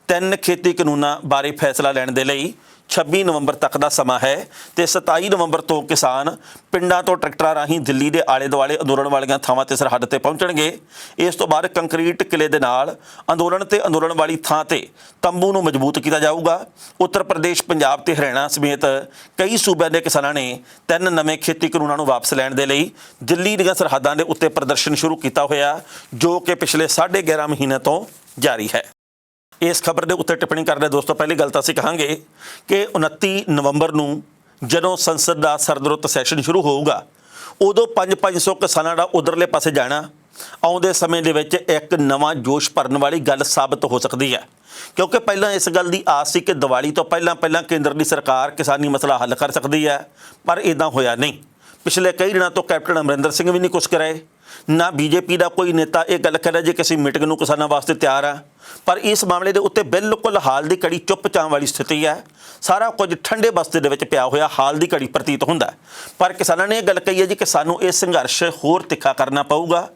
3 ਖੇਤੀ ਕਾਨੂੰਨਾਂ ਬਾਰੇ ਫੈਸਲਾ ਲੈਣ ਦੇ ਲਈ 26 ਨਵੰਬਰ ਤੱਕ ਦਾ ਸਮਾਂ ਹੈ ਤੇ 27 ਨਵੰਬਰ ਤੋਂ ਕਿਸਾਨ ਪਿੰਡਾਂ ਤੋਂ ਟਰੈਕਟਰਾਂ ਰਾਹੀਂ ਦਿੱਲੀ ਦੇ ਆਲੇ ਦੁਆਲੇ ਅੰਦੋਲਨ ਵਾਲੀਆਂ ਥਾਵਾਂ ਤੇ ਸਰਹੱਦ ਤੇ ਪਹੁੰਚਣਗੇ। ਇਸ ਤੋਂ ਬਾਅਦ ਕੰਕਰੀਟ ਕਿਲੇ ਦੇ ਨਾਲ ਅੰਦੋਲਨ ਵਾਲੀ ਥਾਂ ਤੇ ਤੰਬੂ ਨੂੰ ਮਜ਼ਬੂਤ ਕੀਤਾ ਜਾਊਗਾ। ਉੱਤਰ ਪ੍ਰਦੇਸ਼, ਪੰਜਾਬ ਤੇ ਹਰਿਆਣਾ ਸਮੇਤ ਕਈ ਸੂਬਿਆਂ ਦੇ ਕਿਸਾਨਾਂ ਨੇ 3 ਨਵੇਂ ਖੇਤੀ ਕਾਨੂੰਨਾਂ ਨੂੰ ਵਾਪਸ ਲੈਣ ਦੇ ਲਈ ਦਿੱਲੀ ਦੀਆਂ ਸਰਹੱਦਾਂ ਦੇ ਉੱਤੇ ਪ੍ਰਦਰਸ਼ਨ ਸ਼ੁਰੂ ਕੀਤਾ ਹੋਇਆ, ਜੋ ਕਿ ਪਿਛਲੇ 11.5 ਮਹੀਨੇ ਤੋਂ ਜਾਰੀ ਹੈ। ਇਸ ਖਬਰ ਦੇ ਉੱਤੇ ਟਿੱਪਣੀ ਕਰਦੇ ਦੋਸਤੋ, ਪਹਿਲੀ ਗੱਲ ਤਾਂ ਅਸੀਂ ਕਹਾਂਗੇ ਕਿ 29 ਨਵੰਬਰ ਨੂੰ ਜਦੋਂ ਸੰਸਦ ਦਾ ਸਰਦ ਰੁੱਤ ਸੈਸ਼ਨ ਸ਼ੁਰੂ ਹੋਊਗਾ, ਉਦੋਂ 500 ਕਿਸਾਨਾਂ ਦਾ ਉਧਰਲੇ ਪਾਸੇ ਜਾਣਾ ਆਉਂਦੇ ਸਮੇਂ ਦੇ ਵਿੱਚ ਇੱਕ ਨਵਾਂ ਜੋਸ਼ ਭਰਨ ਵਾਲੀ ਗੱਲ ਸਾਬਤ ਹੋ ਸਕਦੀ ਹੈ, ਕਿਉਂਕਿ ਪਹਿਲਾਂ ਇਸ ਗੱਲ ਦੀ ਆਸ ਸੀ ਕਿ ਦੀਵਾਲੀ ਤੋਂ ਪਹਿਲਾਂ ਕੇਂਦਰ ਦੀ ਸਰਕਾਰ ਕਿਸਾਨੀ ਮਸਲਾ ਹੱਲ ਕਰ ਸਕਦੀ ਹੈ, ਪਰ ਇੱਦਾਂ ਹੋਇਆ ਨਹੀਂ। ਪਿਛਲੇ ਕਈ ਦਿਨਾਂ ਤੋਂ ਕੈਪਟਨ ਅਮਰਿੰਦਰ ਸਿੰਘ ਵੀ ਨਹੀਂ ਕੁਛ ਕਰ ਰਹੇ, ਨਾ ਬੀਜੇਪੀ ਦਾ ਕੋਈ ਨੇਤਾ ਇਹ ਗੱਲ ਕਰ ਰਿਹਾ ਜੇ ਕਿਸੇ ਮੀਟਿੰਗ ਨੂੰ ਕਿਸਾਨਾਂ ਵਾਸਤੇ ਤਿਆਰ ਆ। ਪਰ ਇਸ ਮਾਮਲੇ ਦੇ ਉੱਤੇ ਬਿਲਕੁਲ ਹਾਲ ਦੀ ਘੜੀ ਚੁੱਪ-ਚਾਪ ਵਾਲੀ ਸਥਿਤੀ ਹੈ। ਸਾਰਾ ਕੁਝ ਠੰਡੇ ਬਸਤੇ ਦੇ ਵਿੱਚ ਪਿਆ ਹੋਇਆ ਹਾਲ ਦੀ ਘੜੀ ਪ੍ਰਤੀਤ ਹੁੰਦਾ। ਪਰ ਕਿਸਾਨਾਂ ਨੇ ਇਹ ਗੱਲ ਕਹੀ ਹੈ ਜੀ ਕਿ ਸਾਨੂੰ ਇਹ ਸੰਘਰਸ਼ ਹੋਰ ਤਿੱਖਾ ਕਰਨਾ ਪਊਗਾ।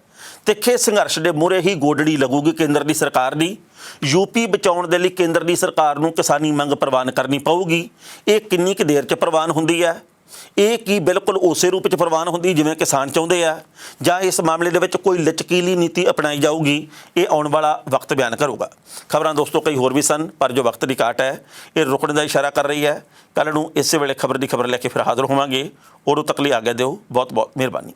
ਤਿੱਖੇ ਸੰਘਰਸ਼ ਦੇ ਮੂਹਰੇ ਹੀ ਗੋਡੜੀ ਲੱਗੂਗੀ ਕੇਂਦਰ ਦੀ ਸਰਕਾਰ ਦੀ। ਯੂਪੀ ਬਚਾਉਣ ਦੇ ਲਈ ਕੇਂਦਰ ਦੀ ਸਰਕਾਰ ਨੂੰ ਕਿਸਾਨੀ ਮੰਗ ਪ੍ਰਵਾਨ ਕਰਨੀ ਪਊਗੀ। ਇਹ ਕਿੰਨੀ ਕੁ ਦੇਰ 'ਚ ਪ੍ਰਵਾਨ ਹੁੰਦੀ ਹੈ, ਇਹ ਕੀ ਬਿਲਕੁਲ ਉਸੇ ਰੂਪ 'ਚ ਪ੍ਰਵਾਨ ਹੁੰਦੀ ਜਿਵੇਂ ਕਿਸਾਨ ਚਾਹੁੰਦੇ ਆ, ਜਾਂ ਇਸ ਮਾਮਲੇ ਦੇ ਵਿੱਚ ਕੋਈ ਲਚਕੀਲੀ ਨੀਤੀ ਅਪਣਾਈ ਜਾਊਗੀ, ਇਹ ਆਉਣ ਵਾਲਾ ਵਕਤ ਬਿਆਨ ਕਰੂਗਾ। ਖਬਰਾਂ ਦੋਸਤੋ ਕਈ ਹੋਰ ਵੀ ਸਨ, ਪਰ ਜੋ ਵਕਤ ਦੀ ਘਾਟ ਹੈ ਇਹ ਰੁਕਣ ਦਾ ਇਸ਼ਾਰਾ ਕਰ ਰਹੀ ਹੈ। ਕੱਲ੍ਹ ਨੂੰ ਇਸੇ ਵੇਲੇ ਖਬਰ ਦੀ ਖਬਰ ਲੈ ਕੇ ਫਿਰ ਹਾਜ਼ਰ ਹੋਵਾਂਗੇ। ਉਦੋਂ ਤੱਕ ਲਈ ਆਗਿਆ ਦਿਓ। ਬਹੁਤ ਬਹੁਤ ਮਿਹਰਬਾਨੀ।